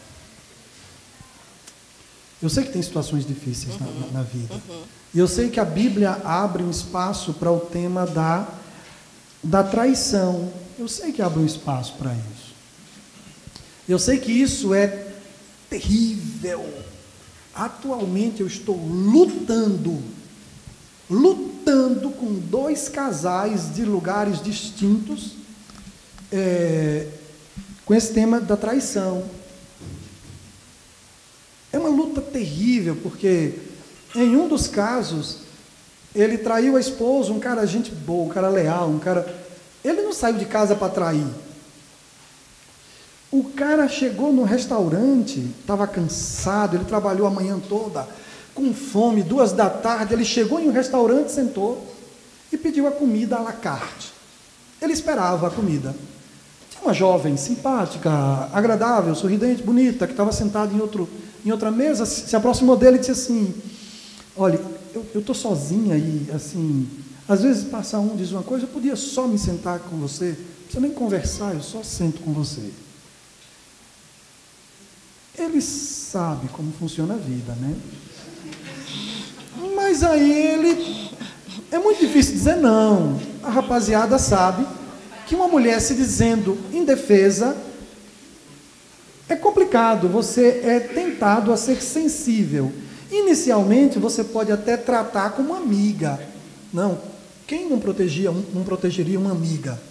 Eu sei que tem situações difíceis na vida. E eu sei que a Bíblia abre um espaço para o tema da traição. Eu sei que abre um espaço para isso. Eu sei que isso é terrível. Atualmente eu estou lutando com 2 casais de lugares distintos com esse tema da traição. É uma luta terrível, porque em um dos casos ele traiu a esposa, um cara gente boa, um cara leal, ele não saiu de casa para trair. O cara chegou no restaurante, estava cansado, ele trabalhou a manhã toda, com fome, 2 da tarde, ele chegou em um restaurante, sentou e pediu a comida à la carte. Ele esperava a comida. Tinha uma jovem simpática, agradável, sorridente, bonita, que estava sentada em outra mesa, se aproximou dele e disse assim: olha, eu estou sozinha e assim, Às vezes passa um, diz uma coisa, eu podia só me sentar com você, não precisa nem conversar, eu só sento com você. Ele sabe como funciona a vida, né? Mas aí ele... É muito difícil dizer não. A rapaziada sabe que uma mulher se dizendo indefesa é complicado. Você é tentado a ser sensível. Inicialmente, você pode até tratar como amiga. Não, quem não protegeria uma amiga?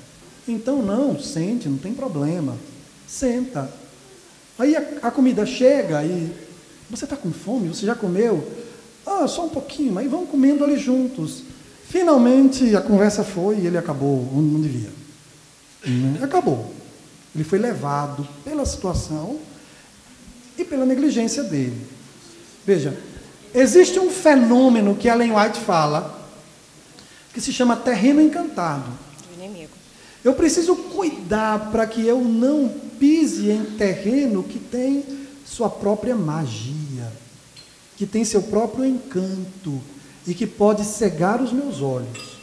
Então, não, sente, não tem problema. Senta. Aí a comida chega e... Você está com fome? Você já comeu? Ah, só um pouquinho. Aí vão comendo ali juntos. Finalmente, a conversa foi e ele acabou. Não devia. Acabou. Ele foi levado pela situação e pela negligência dele. Veja, existe um fenômeno que Ellen White fala, que se chama terreno encantado. Do inimigo. Eu preciso cuidar para que eu não pise em terreno que tem sua própria magia, que tem seu próprio encanto e que pode cegar os meus olhos.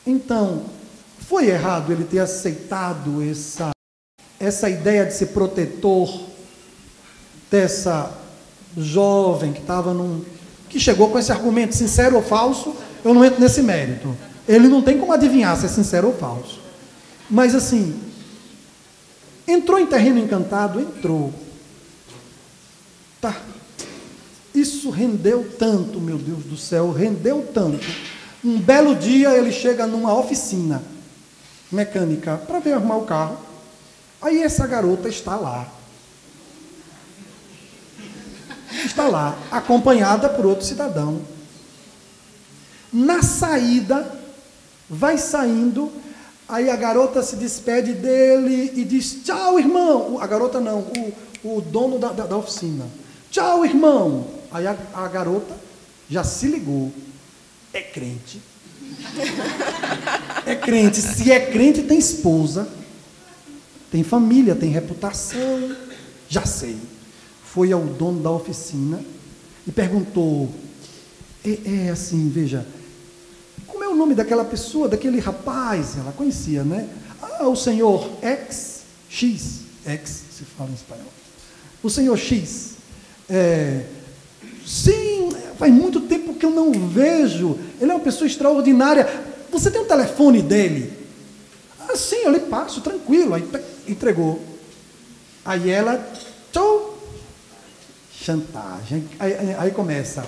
Então, foi errado ele ter aceitado essa ideia de ser protetor dessa jovem que chegou com esse argumento, sincero ou falso, eu não entro nesse mérito. Ele não tem como adivinhar se é sincero ou falso. Mas assim, entrou em terreno encantado? Entrou. Tá. Isso rendeu tanto, meu Deus do céu, rendeu tanto. Um belo dia ele chega numa oficina mecânica para ver arrumar o carro. Aí essa garota está lá. Está lá, acompanhada por outro cidadão. Na saída, vai saindo, aí a garota se despede dele e diz, tchau, irmão. A garota não, o dono da oficina. Tchau, irmão. Aí a garota já se ligou. É crente. É crente. Se é crente, tem esposa, tem família, tem reputação. Já sei. Foi ao dono da oficina e perguntou, assim, veja, como é o nome daquela pessoa, daquele rapaz? Ela conhecia, né? Ah, o senhor X, se fala em espanhol. O senhor X, sim, faz muito tempo que eu não vejo, ele é uma pessoa extraordinária. Você tem o telefone dele? Ah, sim, eu lhe passo, tranquilo. Aí entregou. Aí ela, tchau. Chantagem. Aí começa.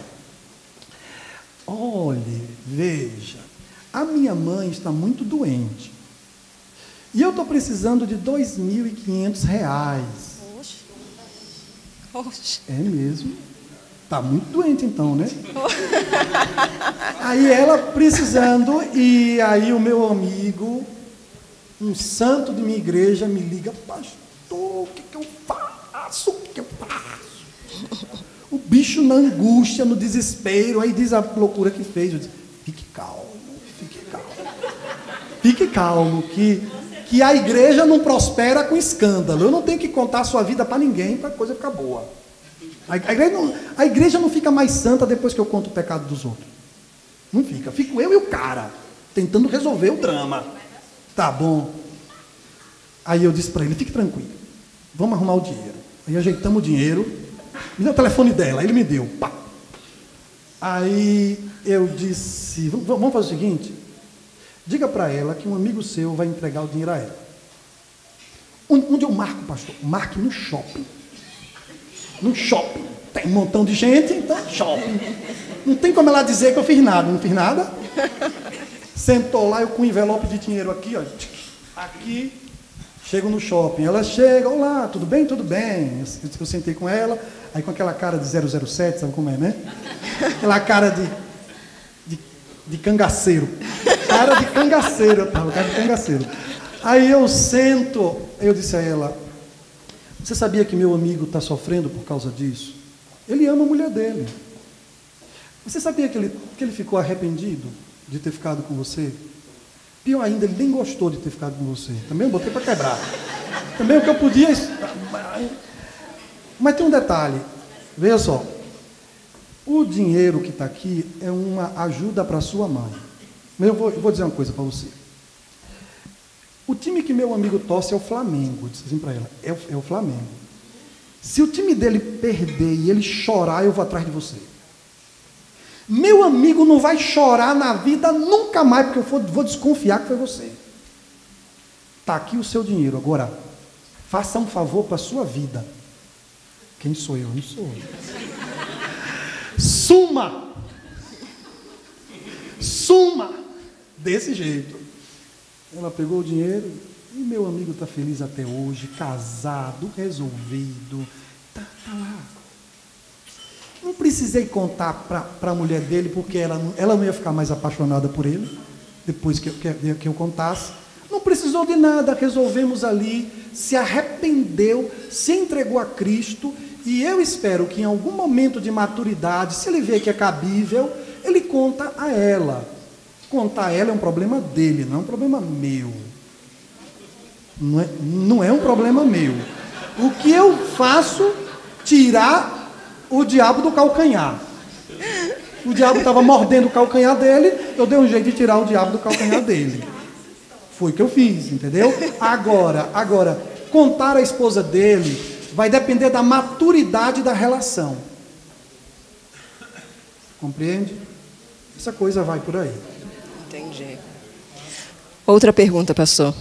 Olhe, veja, a minha mãe está muito doente. E eu estou precisando de R$2.500. Oxe. É mesmo? Está muito doente então, né? Aí ela precisando, e aí o meu amigo, um santo de minha igreja, me liga, pastor, o que eu faço? O que eu faço? O bicho na angústia, no desespero, aí diz a loucura que fez. Eu disse, fique calmo, que a igreja não prospera com escândalo. Eu não tenho que contar a sua vida para ninguém, para a coisa ficar boa. A igreja não fica mais santa depois que eu conto o pecado dos outros. Não fica. Fico eu e o cara, tentando resolver o drama. Tá bom. Aí eu disse para ele, fique tranquilo, vamos arrumar o dinheiro. Aí ajeitamos o dinheiro. Me deu o telefone dela, ele me deu. Pá. Aí eu disse, vamos fazer o seguinte, diga para ela que um amigo seu vai entregar o dinheiro a ela. Onde eu marco, pastor? Marque no shopping. No shopping. Tem um montão de gente, então shopping. Não tem como ela dizer que eu fiz nada. Não fiz nada. Sentou lá, eu com um envelope de dinheiro aqui, ó. Aqui. Chego no shopping, ela chega, olá, tudo bem? Tudo bem. Eu sentei com ela, aí com aquela cara de 007, sabe como é, né? Aquela cara de cangaceiro. Cara de cangaceiro, eu tava, cara de cangaceiro. Aí eu sento, eu disse a ela, você sabia que meu amigo está sofrendo por causa disso? Ele ama a mulher dele. Você sabia que ele ficou arrependido de ter ficado com você? Pior ainda, ele nem gostou de ter ficado com você. Também eu botei para quebrar. Também o que eu podia... Mas tem um detalhe. Veja só. O dinheiro que está aqui é uma ajuda para sua mãe. Mas eu vou dizer uma coisa para você. O time que meu amigo torce é o Flamengo. Eu disse assim para ela, é o Flamengo. Se o time dele perder e ele chorar, eu vou atrás de você. Meu amigo não vai chorar na vida nunca mais, porque eu vou desconfiar que foi você. Está aqui o seu dinheiro. Agora, faça um favor para a sua vida. Quem sou eu? Não sou eu. Suma! Suma! Desse jeito. Ela pegou o dinheiro e meu amigo está feliz até hoje, casado, resolvido. Tá lá. Não precisei contar para a mulher dele, porque ela não ia ficar mais apaixonada por ele, depois que eu contasse. Não precisou de nada, resolvemos ali, se arrependeu, se entregou a Cristo, e eu espero que em algum momento de maturidade, se ele vê que é cabível, ele conta a ela. Contar a ela é um problema dele, não é um problema meu. Não é um problema meu. O que eu faço? Tirar o diabo do calcanhar. O diabo estava mordendo o calcanhar dele, eu dei um jeito de tirar o diabo do calcanhar dele. Foi o que eu fiz, entendeu? Agora, contar a esposa dele vai depender da maturidade da relação. Compreende? Essa coisa vai por aí. Entendi. Outra pergunta, pastor.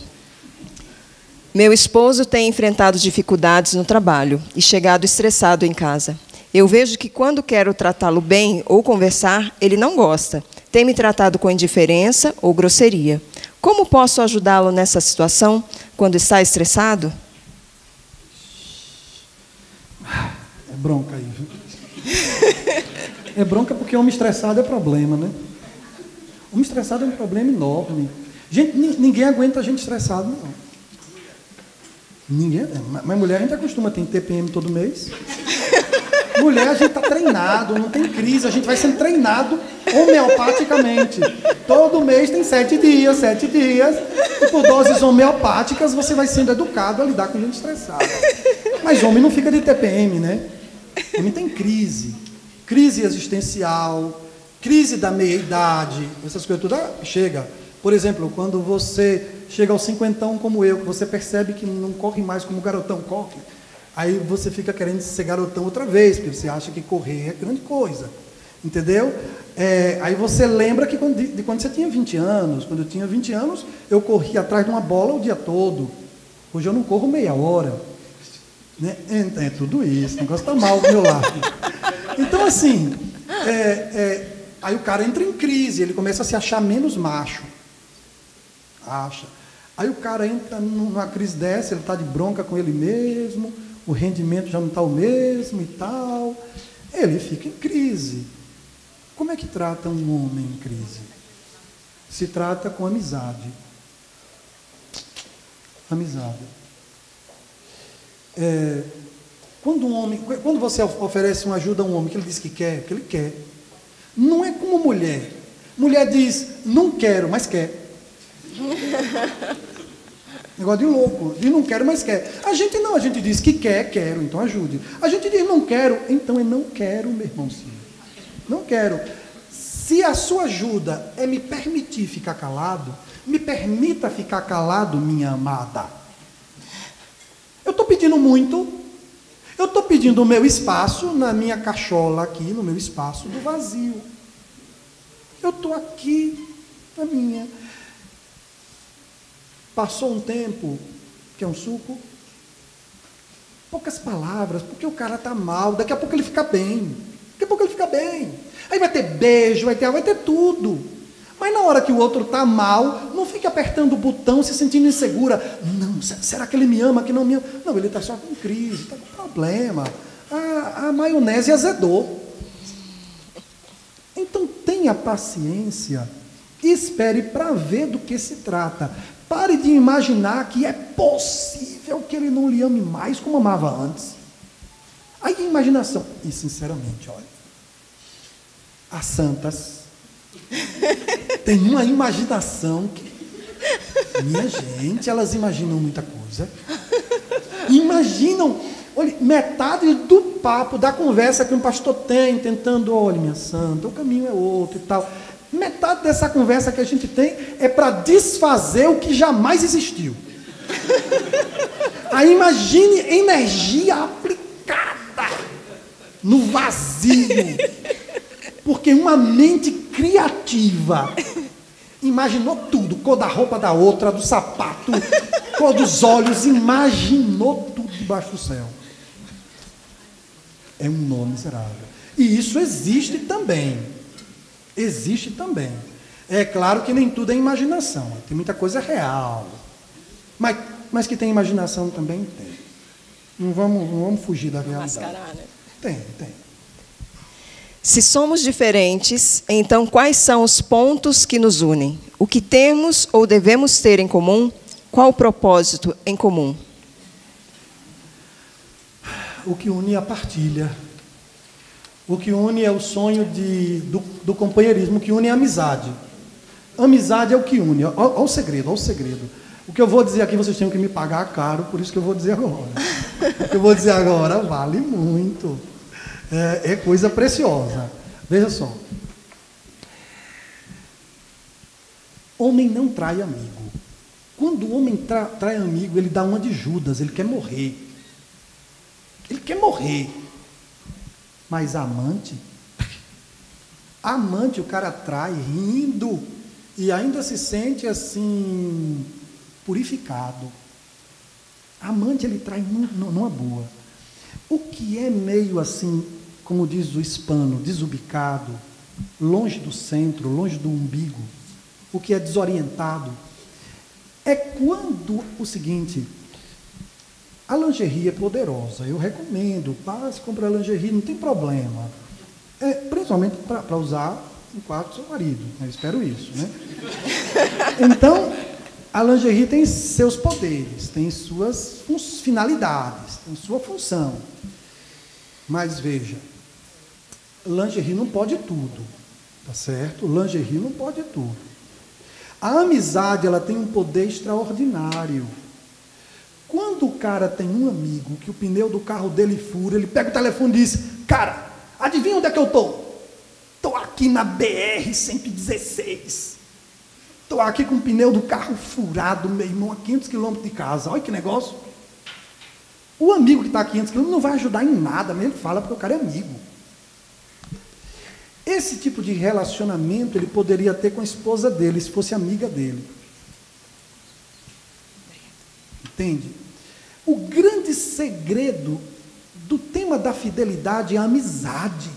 Meu esposo tem enfrentado dificuldades no trabalho e chegado estressado em casa. Eu vejo que quando quero tratá-lo bem ou conversar, ele não gosta. Tem me tratado com indiferença ou grosseria. Como posso ajudá-lo nessa situação quando está estressado? É bronca aí, viu? É bronca porque homem estressado é problema, né? Homem estressado é um problema enorme. Gente, ninguém aguenta a gente estressado, não. Ninguém. Mas mulher a gente acostuma, tem TPM todo mês. Mulher, a gente está treinado, não tem crise, a gente vai sendo treinado homeopaticamente. Todo mês tem 7 dias, e por doses homeopáticas você vai sendo educado a lidar com gente estressada. Mas homem não fica de TPM, né? Homem tem crise existencial, crise da meia-idade, essas coisas tudo chega. Por exemplo, quando você chega aos 50 como eu, que você percebe que não corre mais como o garotão corre, aí você fica querendo ser garotão outra vez, porque você acha que correr é grande coisa, entendeu? Aí você lembra que de quando você tinha 20 anos, quando eu tinha 20 anos, eu corria atrás de uma bola o dia todo. Hoje eu não corro meia hora. Né? É tudo isso, o negócio está mal do meu lado. Então, assim, aí o cara entra em crise, ele começa a se achar menos macho. Acha. Aí o cara entra numa crise dessa, ele está de bronca com ele mesmo, o rendimento já não está o mesmo e tal. Ele fica em crise. Como é que trata um homem em crise? Se trata com amizade. Amizade. Quando você oferece uma ajuda a um homem que ele diz que ele quer, não é como mulher. Mulher diz, não quero, mas quer. Negócio de louco, diz não quero, mas quer. A gente não, a gente diz que quero, então ajude. A gente diz não quero, então é não quero, meu irmãozinho. Não quero. Se a sua ajuda é me permitir ficar calado, me permita ficar calado, minha amada. Eu estou pedindo muito, eu estou pedindo o meu espaço na minha cachola aqui, no meu espaço do vazio. Eu estou aqui na minha. Passou um tempo, quer um suco? Poucas palavras, porque o cara está mal, daqui a pouco ele fica bem. Daqui a pouco ele fica bem. Aí vai ter beijo, vai ter tudo. Mas na hora que o outro está mal, não fique apertando o botão, se sentindo insegura. Não, será que ele me ama, que não me ama? Não, ele está só com crise, está com problema. A maionese azedou. Então tenha paciência e espere para ver do que se trata. Pare de imaginar que é possível que ele não lhe ame mais como amava antes. Aí a imaginação. E sinceramente, olha, as santas têm uma imaginação que, minha gente, elas imaginam muita coisa. Imaginam, olha, metade do papo, da conversa que um pastor tem, tentando, olha, minha santa, o caminho é outro e tal. Metade dessa conversa que a gente tem é para desfazer o que jamais existiu. Aí imagine energia aplicada no vazio. Porque uma mente criativa imaginou tudo, cor da roupa da outra, do sapato, cor dos olhos, imaginou tudo debaixo do céu. É um nó miserável. E isso existe também. Existe também. É claro que nem tudo é imaginação. Tem muita coisa real. Mas que tem imaginação também tem. Não vamos fugir da realidade. Mascarar, né? Tem. Se somos diferentes, então quais são os pontos que nos unem? O que temos ou devemos ter em comum? Qual o propósito em comum? O que une é a partilha. O que une é o sonho do companheirismo. O que une é a amizade. Amizade é o que une. Olha o segredo. O que eu vou dizer aqui, vocês têm que me pagar caro, por isso que eu vou dizer agora. O que eu vou dizer agora vale muito. É coisa preciosa. Veja só. Homem não trai amigo. Quando o homem trai amigo, ele dá uma de Judas, ele quer morrer. Ele quer morrer. Mas amante o cara trai rindo e ainda se sente assim, purificado. Amante ele trai numa boa. O que é meio assim, como diz o hispano, desubicado, longe do centro, longe do umbigo, o que é desorientado, é quando o seguinte, a lingerie é poderosa, eu recomendo, passe, compre a lingerie, não tem problema, principalmente para usar no quarto do seu marido, eu espero isso, né? Então, a lingerie tem seus poderes, tem suas finalidades, tem sua função. Mas veja, lingerie não pode tudo, tá certo? Lingerie não pode tudo. A amizade, ela tem um poder extraordinário. Quando o cara tem um amigo que o pneu do carro dele fura, ele pega o telefone e diz: cara, adivinha onde é que eu estou? Estou aqui na BR-116. Estou aqui com o pneu do carro furado, meu irmão, a 500 quilômetros de casa. Olha que negócio. O amigo que está a 500 quilômetros não vai ajudar em nada, mas ele fala porque o cara é amigo. Esse tipo de relacionamento ele poderia ter com a esposa dele, se fosse amiga dele. Entende? O grande segredo do tema da fidelidade é a amizade.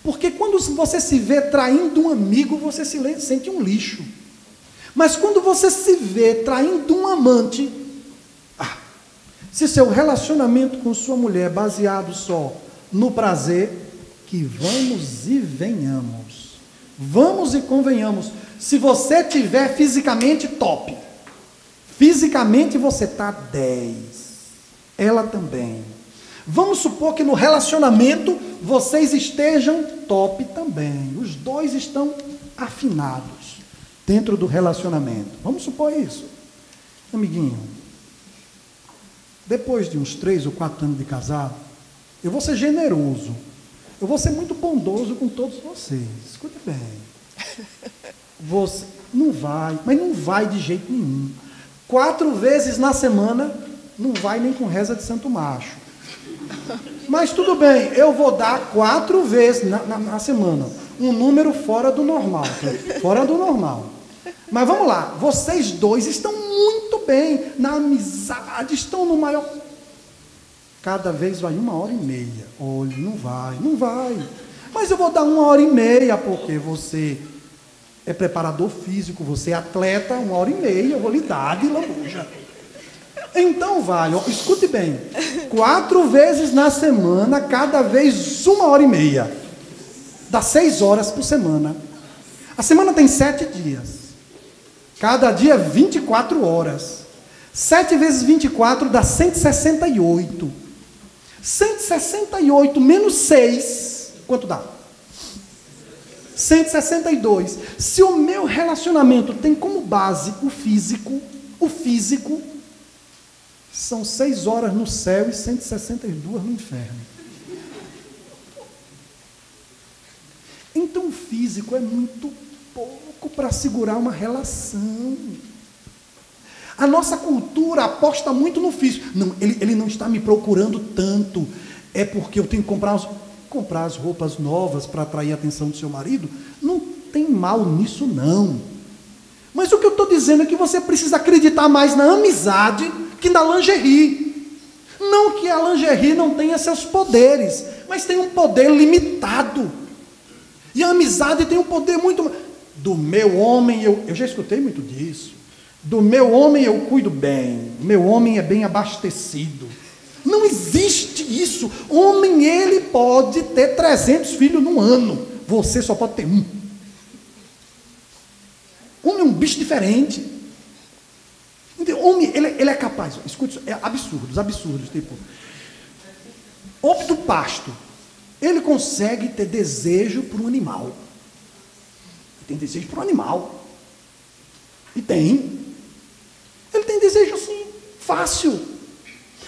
Porque quando você se vê traindo um amigo, você se sente um lixo. Mas quando você se vê traindo um amante, se seu relacionamento com sua mulher é baseado só no prazer, que vamos e venhamos. Vamos e convenhamos. Se você tiver fisicamente top, fisicamente você está 10. Ela também. Vamos supor que no relacionamento vocês estejam top também. Os dois estão afinados dentro do relacionamento. Vamos supor isso. Amiguinho, depois de uns 3 ou 4 anos de casado, eu vou ser generoso. Eu vou ser muito bondoso com todos vocês. Escute bem. Você não vai, mas não vai de jeito nenhum. 4 vezes na semana, não vai nem com reza de santo macho. Mas tudo bem, eu vou dar 4 vezes na semana. Um número fora do normal. Fora do normal. Mas vamos lá, vocês dois estão muito bem na amizade, estão no maior... Cada vez vai 1h30. Olha, não vai. Mas eu vou dar 1h30, porque você é preparador físico, você é atleta, 1h30, eu vou lhe dar de lambuja. Então vai, ó, escute bem, 4 vezes na semana, cada vez 1h30. Dá 6 horas por semana. A semana tem 7 dias. Cada dia 24 horas. 7 vezes 24 dá 168. 168 menos 6, quanto dá? 162. Se o meu relacionamento tem como base o físico, são 6 horas no céu e 162 no inferno. Então o físico físico é muito pouco para segurar uma relação. A nossa cultura aposta muito no físico. Não, ele não está me procurando tanto. É porque eu tenho que comprar as roupas novas para atrair a atenção do seu marido. Não tem mal nisso, não. Mas o que eu estou dizendo é que você precisa acreditar mais na amizade que na lingerie. Não que a lingerie não tenha seus poderes, mas tem um poder limitado. E a amizade tem um poder muito... Do meu homem, eu já escutei muito disso. Do meu homem eu cuido bem. Meu homem é bem abastecido. Não existe isso. Homem, ele pode ter 300 filhos num ano. Você só pode ter um. Homem é um bicho diferente. Então, homem, ele é capaz. Escute, absurdos. Tipo, homem do pasto. Ele consegue ter desejo por um animal. Ele tem desejo por um animal. E tem. Ele tem desejo assim, fácil.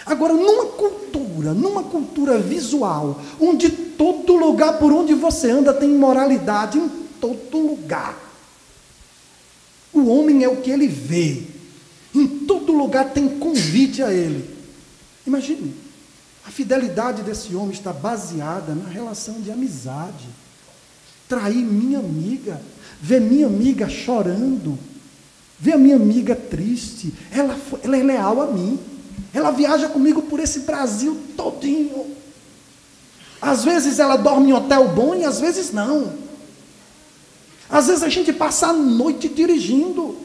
Agora, numa cultura visual, onde todo lugar por onde você anda tem imoralidade, em todo lugar. O homem é o que ele vê. Em todo lugar tem convite a ele. Imagine, a fidelidade desse homem está baseada na relação de amizade. Trair minha amiga, ver minha amiga chorando, ver a minha amiga triste, ela é leal a mim. Ela viaja comigo por esse Brasil todinho. Às vezes ela dorme em hotel bom e às vezes não. Às vezes a gente passa a noite dirigindo.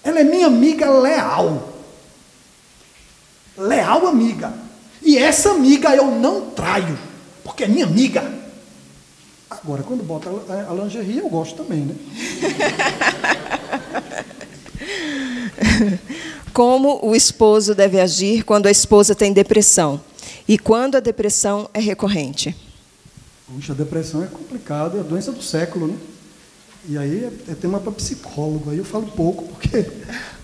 Ela é minha amiga leal. Leal amiga. E essa amiga eu não traio, porque é minha amiga. Agora, quando bota a lingerie, eu gosto também, né? Como o esposo deve agir quando a esposa tem depressão? E quando a depressão é recorrente? Puxa, a depressão é complicada, é a doença do século, né? E aí é tema para psicólogo, aí eu falo pouco, porque eu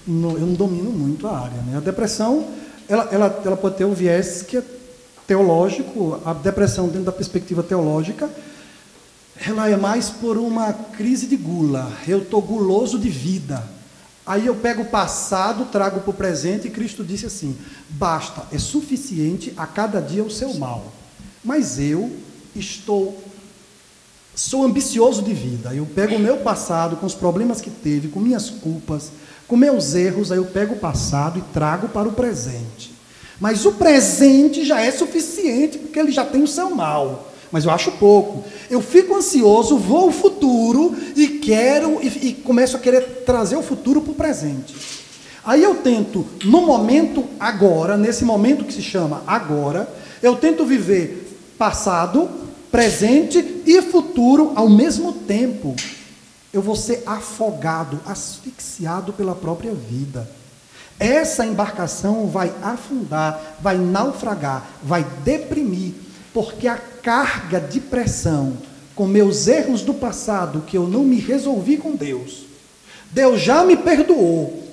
não domino muito a área, né? A depressão, ela pode ter um viés que é teológico. A depressão, dentro da perspectiva teológica, ela é mais por uma crise de gula. Eu estou guloso de vida. Aí eu pego o passado, trago para o presente, e Cristo disse assim: basta, é suficiente a cada dia o seu mal. Mas eu sou ambicioso de vida. Eu pego o meu passado, com os problemas que teve, com minhas culpas, com meus erros, aí eu pego o passado e trago para o presente. Mas o presente já é suficiente, porque ele já tem o seu mal. Mas eu acho pouco. Eu fico ansioso, vou ao futuro e começo a querer trazer o futuro para o presente. Aí eu tento, no momento agora, nesse momento que se chama agora, eu tento viver passado, presente e futuro ao mesmo tempo. Eu vou ser afogado, asfixiado pela própria vida. Essa embarcação vai afundar, vai naufragar, vai deprimir, porque a carga de pressão com meus erros do passado, que eu não me resolvi com Deus, Deus já me perdoou,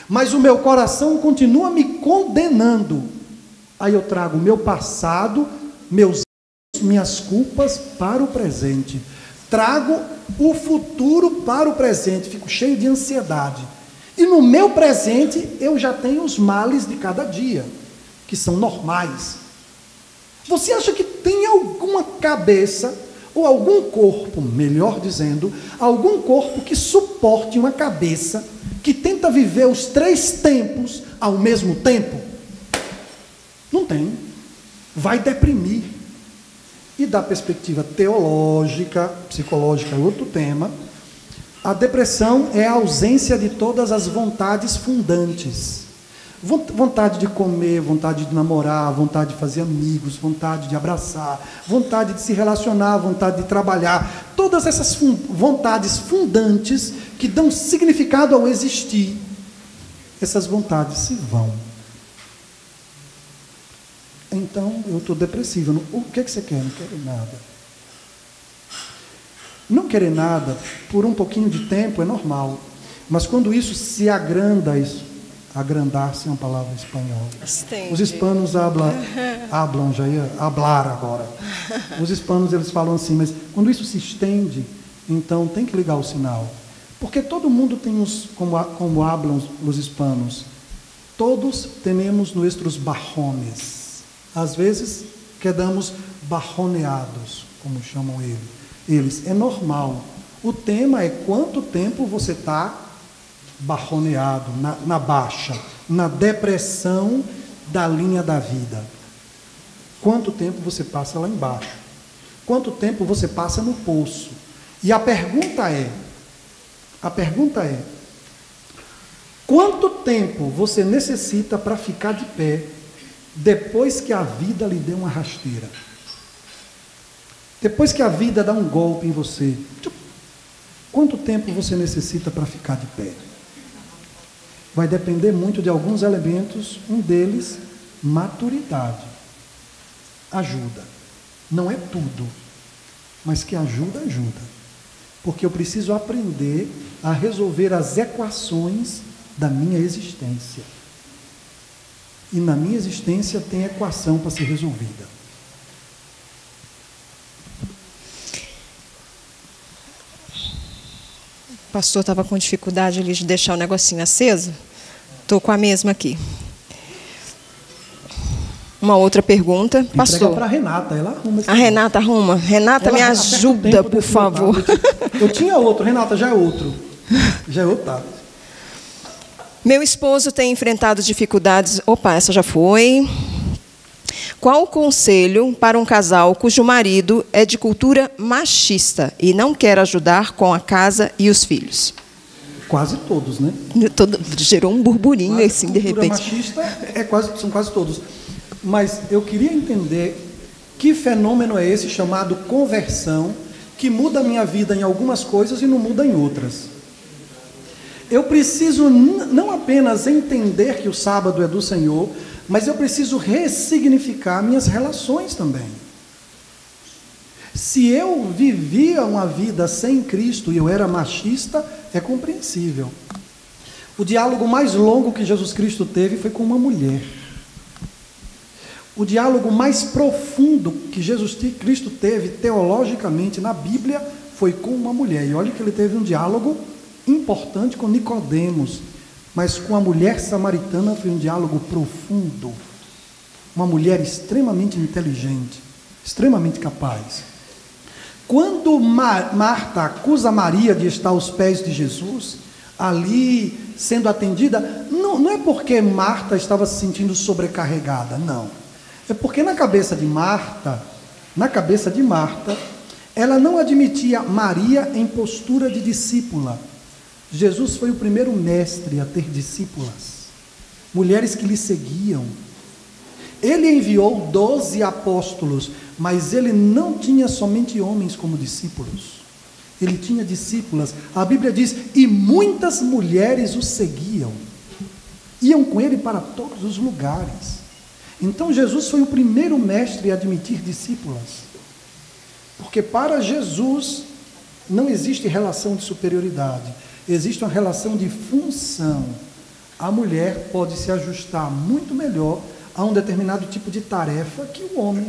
mas o meu coração continua me condenando. Aí eu trago o meu passado, minhas culpas para o presente, trago o futuro para o presente, fico cheio de ansiedade. E no meu presente eu já tenho os males de cada dia, que são normais. Você acha que tem alguma cabeça, ou algum corpo, melhor dizendo, algum corpo que suporte uma cabeça que tenta viver os 3 tempos ao mesmo tempo? Não tem. Vai deprimir. E da perspectiva teológica, psicológica é outro tema, a depressão é a ausência de todas as vontades fundantes. Vontade de comer, vontade de namorar, vontade de fazer amigos, vontade de abraçar, vontade de se relacionar, vontade de trabalhar. Todas essas vontades fundantes que dão significado ao existir, essas vontades se vão. Então, eu estou depressivo. O que você quer? Não quero nada. Não querer nada por um pouquinho de tempo é normal. Mas quando isso se agranda Agrandar-se é uma palavra espanhola. Estende. Os hispanos hablam, já ia hablar agora. Os hispanos, eles falam assim, mas quando isso se estende, então tem que ligar o sinal. Porque todo mundo tem como hablam os hispanos, todos temos nossos bajones. Às vezes, quedamos bajoneados, como chamam eles. É normal. O tema é quanto tempo você está bajoneado, na baixa, na depressão da linha da vida. Quanto tempo você passa lá embaixo? Quanto tempo você passa no poço? E a pergunta é, quanto tempo você necessita para ficar de pé depois que a vida lhe deu uma rasteira? Depois que a vida dá um golpe em você, quanto tempo você necessita para ficar de pé? Vai depender muito de alguns elementos, um deles, maturidade. Ajuda. Não é tudo, mas que ajuda. Porque eu preciso aprender a resolver as equações da minha existência. E na minha existência tem equação para ser resolvida. O pastor estava com dificuldade ali de deixar o negocinho aceso. Estou com a mesma aqui. Uma outra pergunta. Pastor. Para a Renata, ela arruma. A Renata arruma. Renata, me ajuda, por favor. Eu tinha outro, Renata, já é outro. Tá. Meu esposo tem enfrentado dificuldades... Opa, essa já foi. Qual o conselho para um casal cujo marido é de cultura machista e não quer ajudar com a casa e os filhos? Quase todos, né? Gerou um burburinho assim, de repente. Machista são quase todos. Mas eu queria entender que fenômeno é esse chamado conversão, que muda a minha vida em algumas coisas e não muda em outras. Eu preciso não apenas entender que o sábado é do Senhor, mas eu preciso ressignificar minhas relações também. Se eu vivia uma vida sem Cristo e eu era machista, é compreensível. O diálogo mais longo que Jesus Cristo teve foi com uma mulher. O diálogo mais profundo que Jesus Cristo teve teologicamente na Bíblia foi com uma mulher. E olha que ele teve um diálogo importante com Nicodemos, mas com a mulher samaritana foi um diálogo profundo. Uma mulher extremamente inteligente, extremamente capaz. Quando Marta acusa Maria de estar aos pés de Jesus, ali sendo atendida, não é porque Marta estava se sentindo sobrecarregada, não. É porque na cabeça de Marta, ela não admitia Maria em postura de discípula. Jesus foi o primeiro mestre a ter discípulas, mulheres que lhe seguiam. Ele enviou 12 apóstolos, mas ele não tinha somente homens como discípulos. Ele tinha discípulas. A Bíblia diz, e muitas mulheres o seguiam. Iam com ele para todos os lugares. Então Jesus foi o primeiro mestre a admitir discípulas. Porque para Jesus não existe relação de superioridade. Existe uma relação de função. A mulher pode se ajustar muito melhor a um determinado tipo de tarefa que o homem.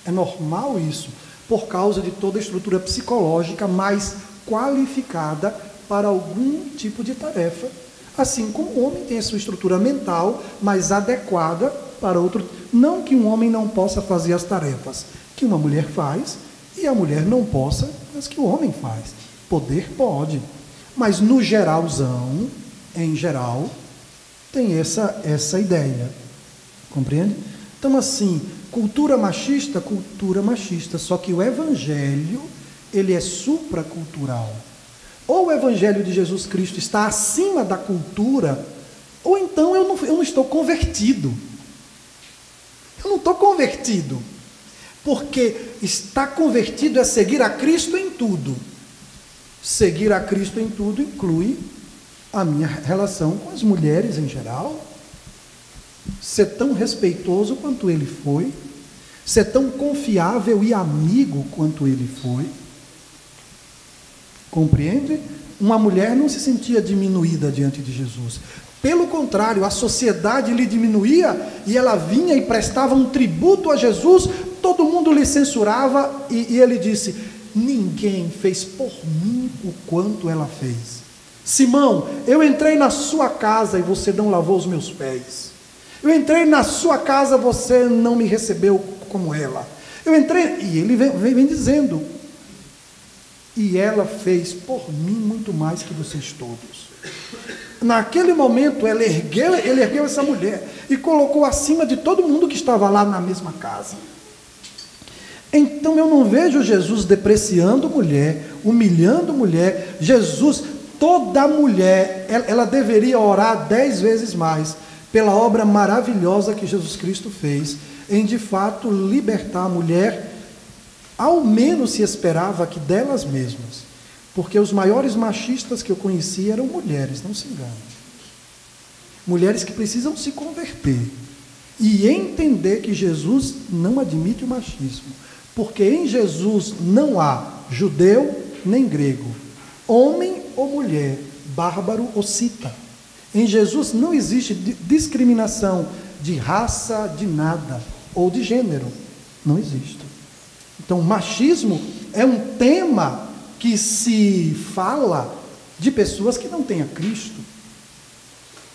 É normal isso, por causa de toda a estrutura psicológica mais qualificada para algum tipo de tarefa. Assim como o homem tem a sua estrutura mental mais adequada para outro. Não que um homem não possa fazer as tarefas que uma mulher faz, e a mulher não possa, mas que o homem faz. Poder pode. Mas no geralzão, em geral, tem essa ideia. Compreende? Então, assim, cultura machista, só que o evangelho, ele é supracultural. Ou o evangelho de Jesus Cristo está acima da cultura, ou então eu não estou convertido. Eu não estou convertido. Porque estar convertido é seguir a Cristo em tudo. Seguir a Cristo em tudo inclui a minha relação com as mulheres em geral, ser tão respeitoso quanto ele foi, ser tão confiável e amigo quanto ele foi. Compreende? Uma mulher não se sentia diminuída diante de Jesus. Pelo contrário, a sociedade lhe diminuía e ela vinha e prestava um tributo a Jesus, todo mundo lhe censurava e ele disse: ninguém fez por mim o quanto ela fez. Simão, eu entrei na sua casa e você não lavou os meus pés. Eu entrei na sua casa, você não me recebeu como ela. Eu entrei, e ele vem dizendo, e ela fez por mim muito mais que vocês todos. Naquele momento, ele ergueu essa mulher e colocou acima de todo mundo que estava lá na mesma casa. Então eu não vejo Jesus depreciando mulher, humilhando mulher. Jesus, toda mulher, ela deveria orar 10 vezes mais pela obra maravilhosa que Jesus Cristo fez, em de fato libertar a mulher, ao menos se esperava que delas mesmas. Porque os maiores machistas que eu conheci eram mulheres, não se engane. Mulheres que precisam se converter e entender que Jesus não admite o machismo. Porque em Jesus não há judeu nem grego, homem ou mulher, bárbaro ou cita. Em Jesus não existe discriminação de raça, de nada, ou de gênero. Não existe. Então, machismo é um tema que se fala de pessoas que não têm a Cristo.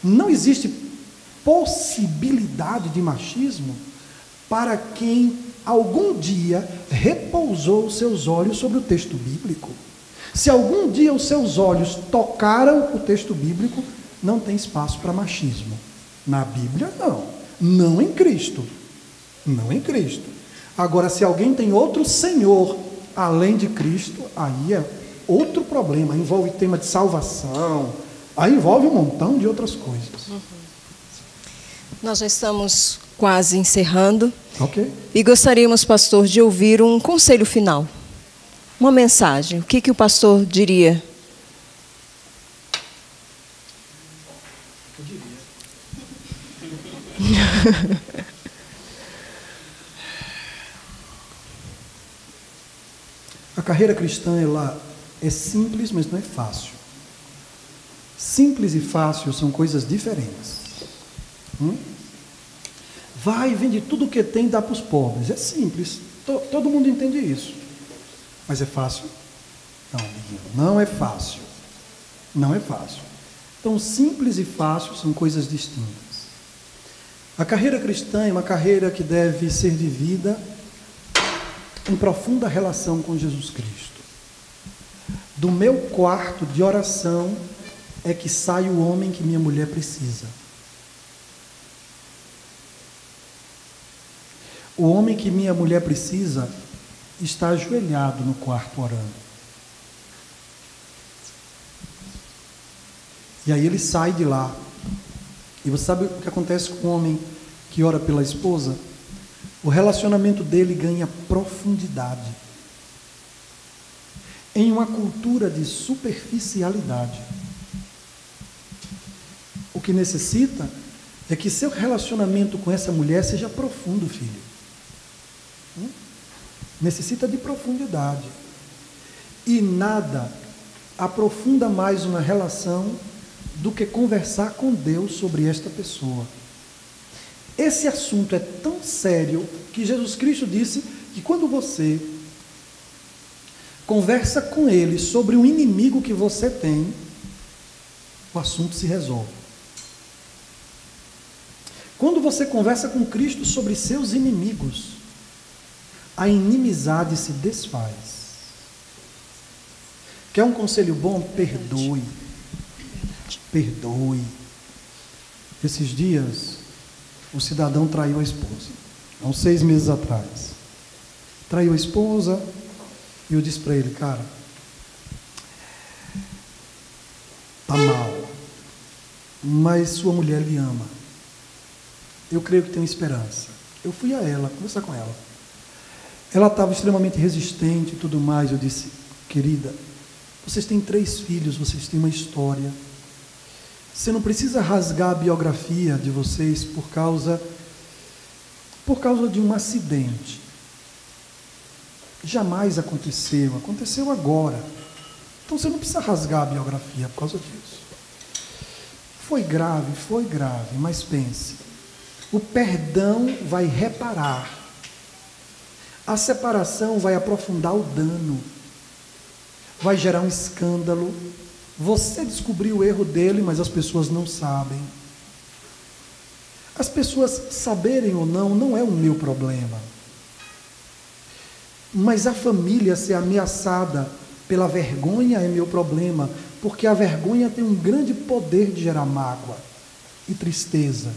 Não existe possibilidade de machismo para quem algum dia repousou os seus olhos sobre o texto bíblico. Se algum dia os seus olhos tocaram o texto bíblico, não tem espaço para machismo. Na Bíblia, não. Não em Cristo. Não em Cristo. Agora, se alguém tem outro Senhor além de Cristo, aí é outro problema, envolve tema de salvação, aí envolve um montão de outras coisas. Nós já estamos quase encerrando. Ok. E gostaríamos, pastor, de ouvir um conselho final. Uma mensagem. O que o pastor diria? Eu diria. A carreira cristã, ela é simples, mas não é fácil. Simples e fácil são coisas diferentes. Vai, vende tudo o que tem e dá para os pobres. É simples. Todo mundo entende isso. Mas é fácil? Não, amiguinho, não é fácil. Não é fácil. Então, simples e fácil são coisas distintas. A carreira cristã é uma carreira que deve ser vivida em profunda relação com Jesus Cristo. Do meu quarto de oração é que sai o homem que minha mulher precisa. O homem que minha mulher precisa está ajoelhado no quarto orando. E aí ele sai de lá. E você sabe o que acontece com o homem que ora pela esposa? O relacionamento dele ganha profundidade. Em uma cultura de superficialidade. O que necessita é que seu relacionamento com essa mulher seja profundo, filho. Necessita de profundidade. E nada aprofunda mais uma relação do que conversar com Deus sobre esta pessoa. Esse assunto é tão sério que Jesus Cristo disse que quando você conversa com Ele sobre um inimigo que você tem, o assunto se resolve. Quando você conversa com Cristo sobre seus inimigos, a inimizade se desfaz. Quer um conselho bom? Perdoe. Perdoe. Esses dias, o cidadão traiu a esposa. Há uns 6 meses atrás. Traiu a esposa e eu disse para ele, cara, tá mal, mas sua mulher lhe ama. Eu creio que tem esperança. Eu fui a ela, conversar com ela. Ela estava extremamente resistente e tudo mais. Eu disse, querida, vocês têm 3 filhos, vocês têm uma história. Você não precisa rasgar a biografia de vocês por causa de um acidente. Jamais aconteceu, aconteceu agora. Então você não precisa rasgar a biografia por causa disso. Foi grave, mas pense. O perdão vai reparar. A separação vai aprofundar o dano. Vai gerar um escândalo. Você descobriu o erro dele, mas as pessoas não sabem. As pessoas saberem ou não é o meu problema. Mas a família ser ameaçada pela vergonha é meu problema, porque a vergonha tem um grande poder de gerar mágoa e tristeza.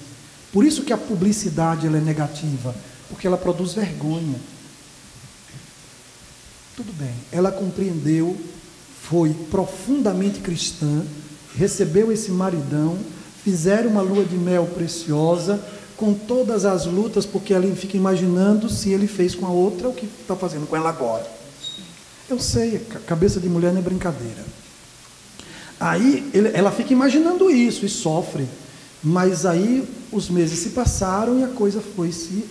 Por isso que a publicidade ela é negativa, porque ela produz vergonha. Tudo bem, ela compreendeu, foi profundamente cristã, recebeu esse maridão, fizeram uma lua de mel preciosa, com todas as lutas, porque ela fica imaginando se ele fez com a outra o que está fazendo com ela agora. Eu sei, cabeça de mulher não é brincadeira. Aí ela fica imaginando isso e sofre. Mas aí os meses se passaram e a coisa foi se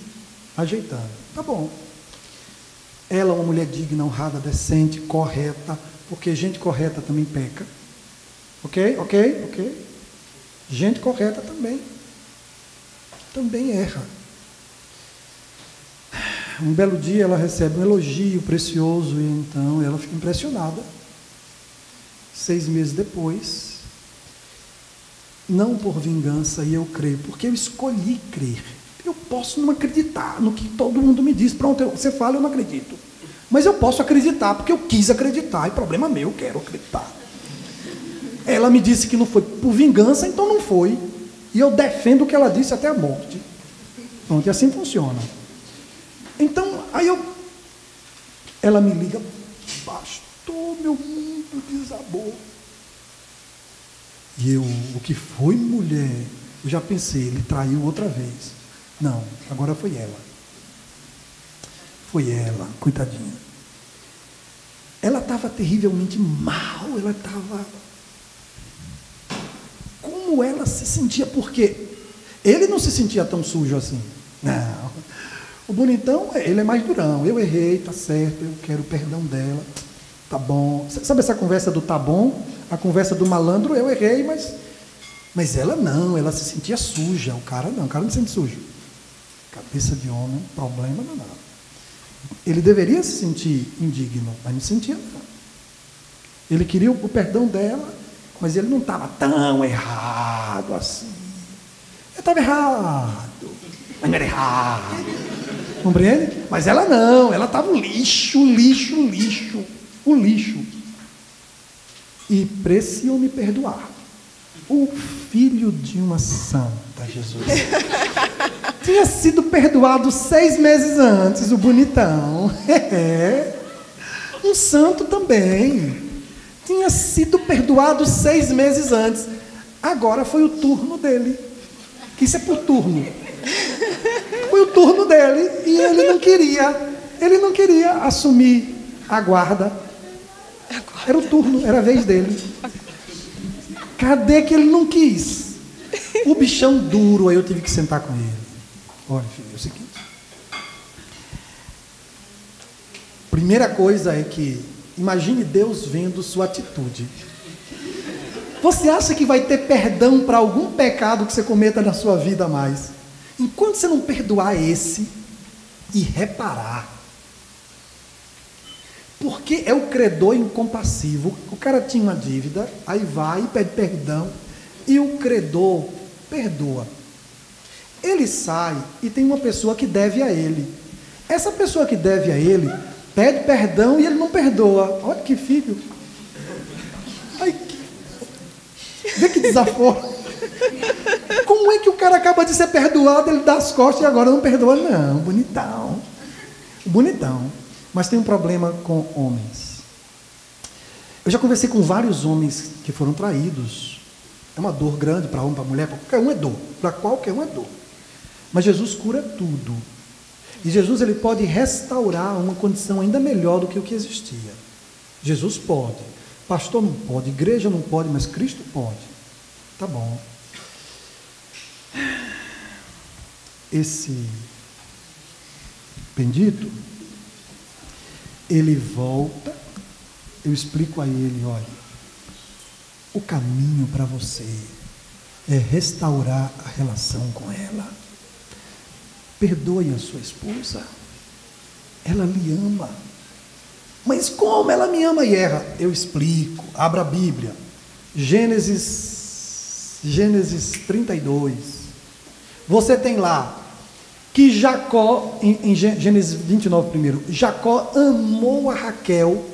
ajeitando. Tá bom. Ela é uma mulher digna, honrada, decente, correta, porque gente correta também peca. Ok? Gente correta também erra. Um belo dia ela recebe um elogio precioso e então ela fica impressionada. 6 meses depois, não por vingança, e eu creio, porque eu escolhi crer. Eu posso não acreditar no que todo mundo me diz. Pronto, você fala, eu não acredito. Mas eu posso acreditar, porque eu quis acreditar, e problema meu, eu quero acreditar. Ela me disse que não foi por vingança, então não foi. E eu defendo o que ela disse até a morte. Pronto, e assim funciona. Então, ela me liga, pastor, meu mundo desabou. E o que foi, mulher? Eu já pensei, ele traiu outra vez. Não, agora foi ela. Foi ela, coitadinha. Ela estava terrivelmente mal, ela estava... Como ela se sentia? Porque ele não se sentia tão sujo assim. Não. O bonitão, ele é mais durão. Eu errei, tá certo, eu quero o perdão dela. Tá bom. Sabe essa conversa do tá bom? A conversa do malandro, eu errei, mas ela não, ela se sentia suja. O cara não se sente sujo. Cabeça de homem, problema não. Ele deveria se sentir indigno, mas não sentia não. Ele queria o perdão dela, mas ele não estava tão errado assim. Ele estava errado, mas não era errado. Compreende? Mas ela não, ela estava um lixo. E precisam me perdoar. O filho de uma santa, Jesus. Tinha sido perdoado 6 meses antes, o bonitão. Um santo também. Tinha sido perdoado 6 meses antes. Agora foi o turno dele. Que isso é por turno. Foi o turno dele e ele não queria assumir a guarda. Era o turno, era a vez dele. Cadê que ele não quis? O bichão duro, aí eu tive que sentar com ele. Olha, filho, é o seguinte. Primeira coisa é que, imagine Deus vendo sua atitude. Você acha que vai ter perdão para algum pecado que você cometa na sua vida a mais? Enquanto você não perdoar esse e reparar. Porque é o credor incompassivo. O cara tinha uma dívida, aí vai e pede perdão, e o credor perdoa. Ele sai e tem uma pessoa que deve a ele. Essa pessoa que deve a ele pede perdão e ele não perdoa. Olha que filho. Ai, vê que desaforo. Como é que o cara acaba de ser perdoado, ele dá as costas e agora não perdoa? Não, bonitão. Mas tem um problema com homens. Eu já conversei com vários homens que foram traídos. É uma dor grande para homem, para mulher, para qualquer um é dor. Para qualquer um é dor. Mas Jesus cura tudo. E Jesus ele pode restaurar uma condição ainda melhor do que o que existia. Jesus pode. Pastor não pode, igreja não pode, mas Cristo pode. Tá bom. Esse bendito, ele volta, eu explico a ele, olha, o caminho para você é restaurar a relação com ela. Perdoe a sua esposa. Ela lhe ama. Mas como ela me ama e erra? Eu explico. Abra a Bíblia. Gênesis 32. Você tem lá que Jacó, em Gênesis 29 primeiro, Jacó amou a Raquel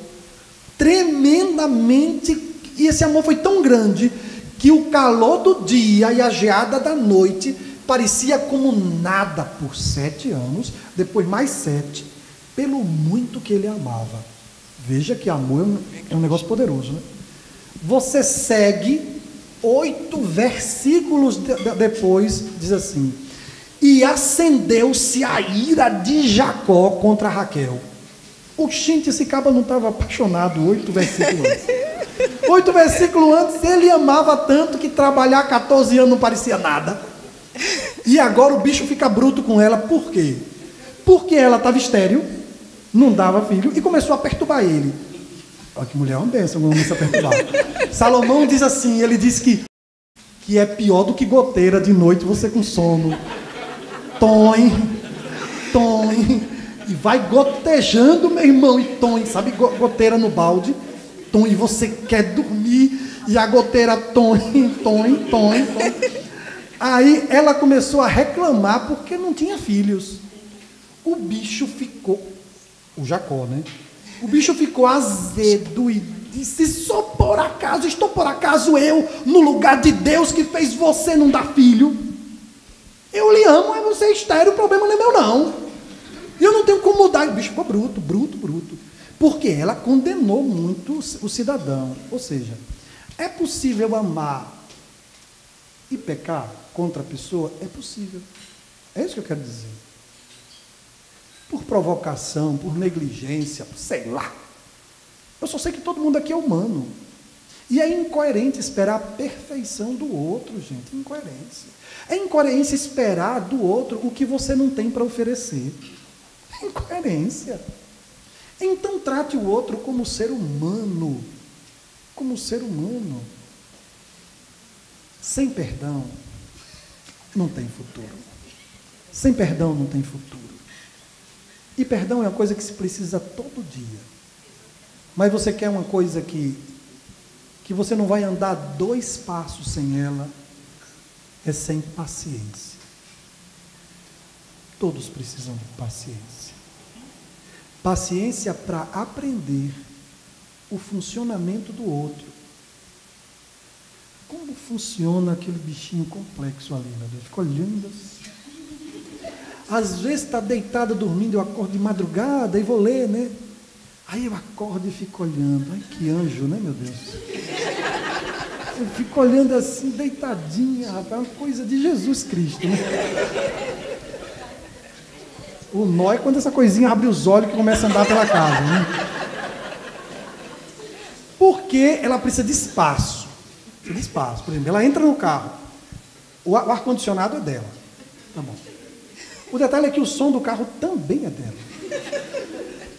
tremendamente, e esse amor foi tão grande que o calor do dia e a geada da noite parecia como nada por 7 anos, depois mais 7, pelo muito que ele amava. Veja que amor é um negócio poderoso, né? Você segue 8 versículos depois, diz assim: e acendeu-se a ira de Jacó contra Raquel. Oxente, esse caba não estava apaixonado 8 versículos antes. 8 versículos antes, ele amava tanto que trabalhar 14 anos não parecia nada. E agora o bicho fica bruto com ela. Por quê? Porque ela estava estéril, não dava filho, e começou a perturbar ele. Olha que mulher é uma bênção, não começa a perturbar. Salomão diz assim, ele diz que é pior do que goteira de noite, você com sono. Tom, e vai gotejando, meu irmão, e tom, sabe goteira no balde? Tom, e você quer dormir, e a goteira tom. Aí ela começou a reclamar porque não tinha filhos. O bicho ficou, o Jacó, né? O bicho ficou azedo e disse: estou por acaso eu, no lugar de Deus que fez você não dar filho? Eu lhe amo, é você estéril, o problema não é meu não. E eu não tenho como mudar. E o bicho ficou bruto. Porque ela condenou muito o cidadão. Ou seja, é possível amar e pecar contra a pessoa? É possível. É isso que eu quero dizer. Por provocação, por negligência, sei lá. Eu só sei que todo mundo aqui é humano. E é incoerente esperar a perfeição do outro, gente. Incoerência. É incoerência esperar do outro o que você não tem para oferecer. É incoerência. Então trate o outro como ser humano. Como ser humano. Sem perdão, não tem futuro. Sem perdão, não tem futuro. E perdão é uma coisa que se precisa todo dia. Mas você quer uma coisa que você não vai andar 2 passos sem ela, é sem paciência. Todos precisam de paciência. Paciência para aprender o funcionamento do outro. Como funciona aquele bichinho complexo ali, meu Deus? Fica olhando assim. Às vezes está deitada dormindo, eu acordo de madrugada e vou ler, né? Aí eu acordo e fico olhando. Ai, que anjo, né, meu Deus? Eu fico olhando assim, deitadinha, rapaz, é uma coisa de Jesus Cristo, né? O nó é quando essa coisinha abre os olhos e começa a andar pela casa, né? Porque ela precisa de espaço. Por exemplo, ela entra no carro, o ar-condicionado é dela. Tá bom. O detalhe é que o som do carro também é dela.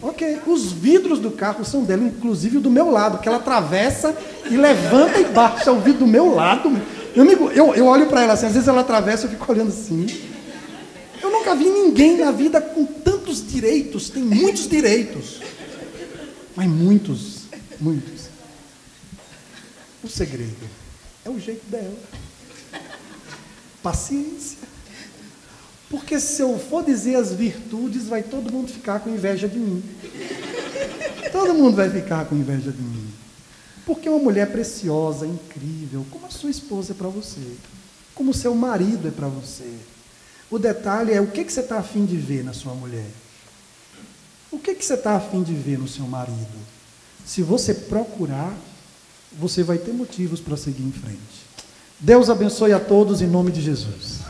Ok, os vidros do carro são dela, inclusive o do meu lado, que ela atravessa e levanta e baixa o vidro do meu lado. Meu amigo, eu olho para ela assim, às vezes ela atravessa e eu fico olhando assim. Eu nunca vi ninguém na vida com tantos direitos, tem muitos direitos. Mas muitos. O segredo é o jeito dela. Paciência. Porque se eu for dizer as virtudes, vai todo mundo ficar com inveja de mim. Todo mundo vai ficar com inveja de mim. Porque uma mulher preciosa, incrível, como a sua esposa é para você, como o seu marido é para você. O detalhe é o que você está a fim de ver na sua mulher. O que você está a fim de ver no seu marido? Se você procurar, você vai ter motivos para seguir em frente. Deus abençoe a todos em nome de Jesus.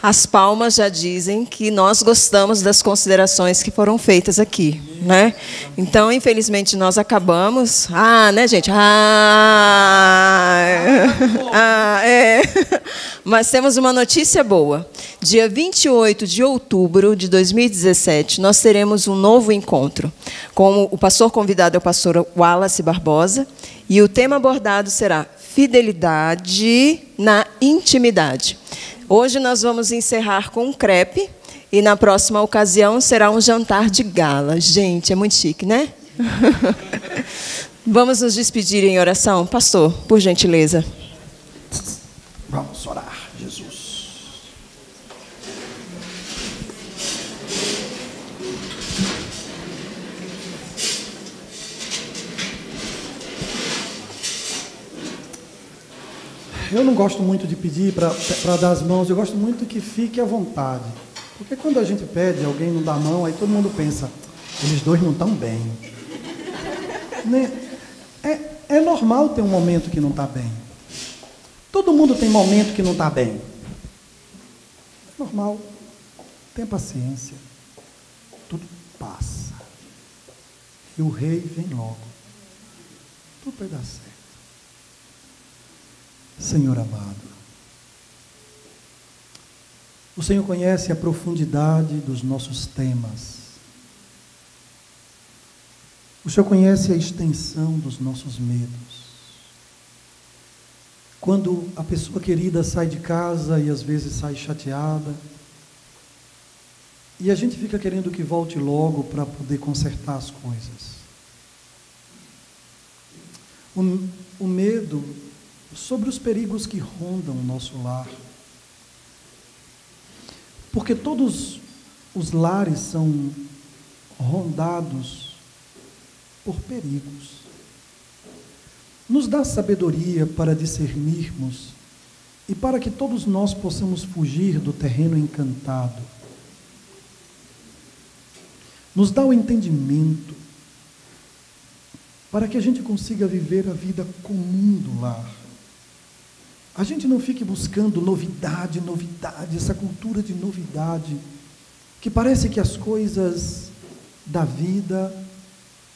As palmas já dizem que nós gostamos das considerações que foram feitas aqui. né? Então, infelizmente, nós acabamos. Né, gente? Mas temos uma notícia boa. Dia 28 de outubro de 2017, nós teremos um novo encontro. Como o pastor convidado é o pastor Wallace Barbosa, e o tema abordado será fidelidade na intimidade. Hoje nós vamos encerrar com um crepe, e na próxima ocasião será um jantar de gala. Gente, é muito chique, né? Vamos nos despedir em oração? Pastor, por gentileza. Vamos orar, Jesus. Eu não gosto muito de pedir para dar as mãos, eu gosto muito que fique à vontade. Porque quando a gente pede, alguém não dá a mão, aí todo mundo pensa, eles dois não estão bem. Né? É normal ter um momento que não está bem. Todo mundo tem momento que não está bem. É normal. Tenha paciência. Tudo passa. E o rei vem logo. Tudo vai dar certo. Senhor amado, o Senhor conhece a profundidade dos nossos temas. O Senhor conhece a extensão dos nossos medos. Quando a pessoa querida sai de casa e às vezes sai chateada, e a gente fica querendo que volte logo para poder consertar as coisas. O medo sobre os perigos que rondam o nosso lar. Porque todos os lares são rondados por perigos. Nos dá sabedoria para discernirmos e para que todos nós possamos fugir do terreno encantado. Nos dá o entendimento para que a gente consiga viver a vida comum do lar. A gente não fique buscando novidade, essa cultura de novidade, que parece que as coisas da vida,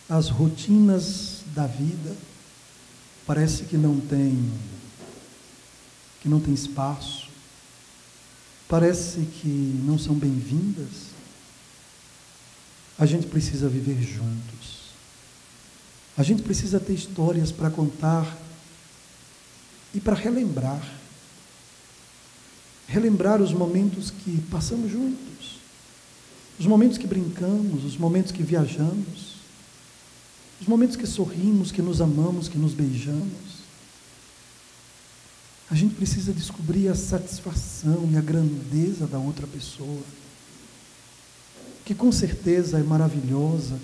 as rotinas da vida, parece que não tem espaço, parece que não são bem-vindas. A gente precisa viver juntos. A gente precisa ter histórias para contar e para relembrar os momentos que passamos juntos, os momentos que brincamos, os momentos que viajamos, os momentos que sorrimos, que nos amamos, que nos beijamos. A gente precisa descobrir a satisfação e a grandeza da outra pessoa, que com certeza é maravilhosa,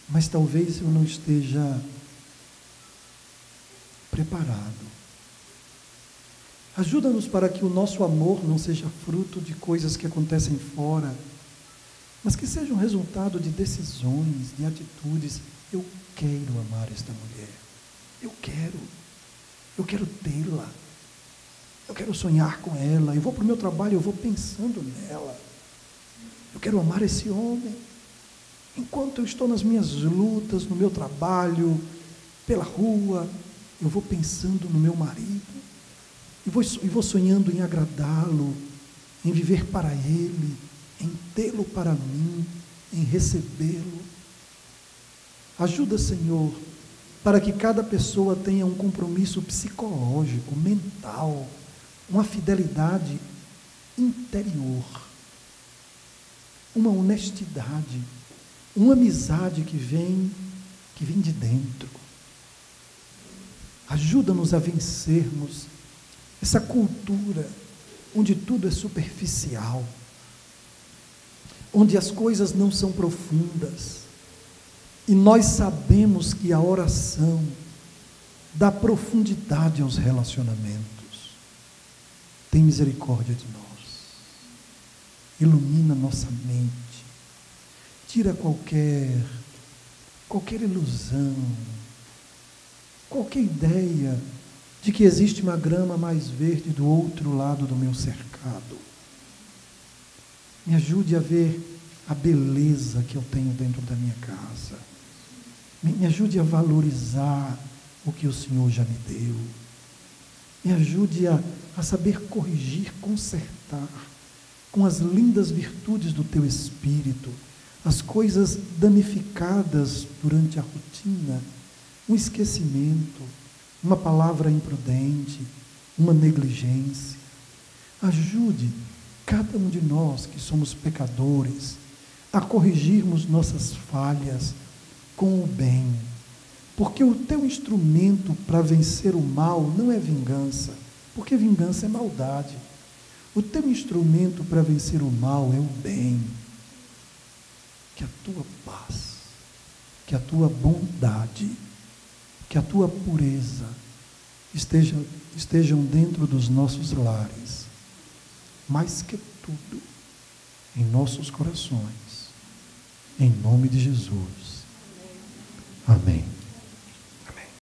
mas talvez eu não esteja preparado. Ajuda-nos para que o nosso amor não seja fruto de coisas que acontecem fora, mas que seja um resultado de decisões, de atitudes. Eu quero amar esta mulher. Eu quero tê-la. Eu quero sonhar com ela. Eu vou para o meu trabalho, eu vou pensando nela. Eu quero amar esse homem. Enquanto eu estou nas minhas lutas, no meu trabalho, pela rua, eu vou pensando no meu marido. E vou sonhando em agradá-lo, em viver para ele, em tê-lo para mim, em recebê-lo. Ajuda, Senhor, para que cada pessoa tenha um compromisso psicológico, mental, uma fidelidade interior, uma honestidade, uma amizade que vem de dentro. Ajuda-nos a vencermos essa cultura onde tudo é superficial, onde as coisas não são profundas, e nós sabemos que a oração dá profundidade aos relacionamentos. Tem misericórdia de nós, ilumina nossa mente, tira qualquer ilusão, qualquer ideia de que existe uma grama mais verde do outro lado do meu cercado. Me ajude a ver a beleza que eu tenho dentro da minha casa. Me ajude a valorizar o que o Senhor já me deu. Me ajude a saber corrigir, consertar, com as lindas virtudes do teu Espírito, as coisas danificadas durante a rotina, um esquecimento, uma palavra imprudente, uma negligência. Ajude cada um de nós que somos pecadores a corrigirmos nossas falhas com o bem, porque o teu instrumento para vencer o mal não é vingança, porque vingança é maldade. O teu instrumento para vencer o mal é o bem. Que a tua paz, que a tua bondade, que a tua pureza estejam dentro dos nossos lares, mais que tudo, em nossos corações, em nome de Jesus. Amém.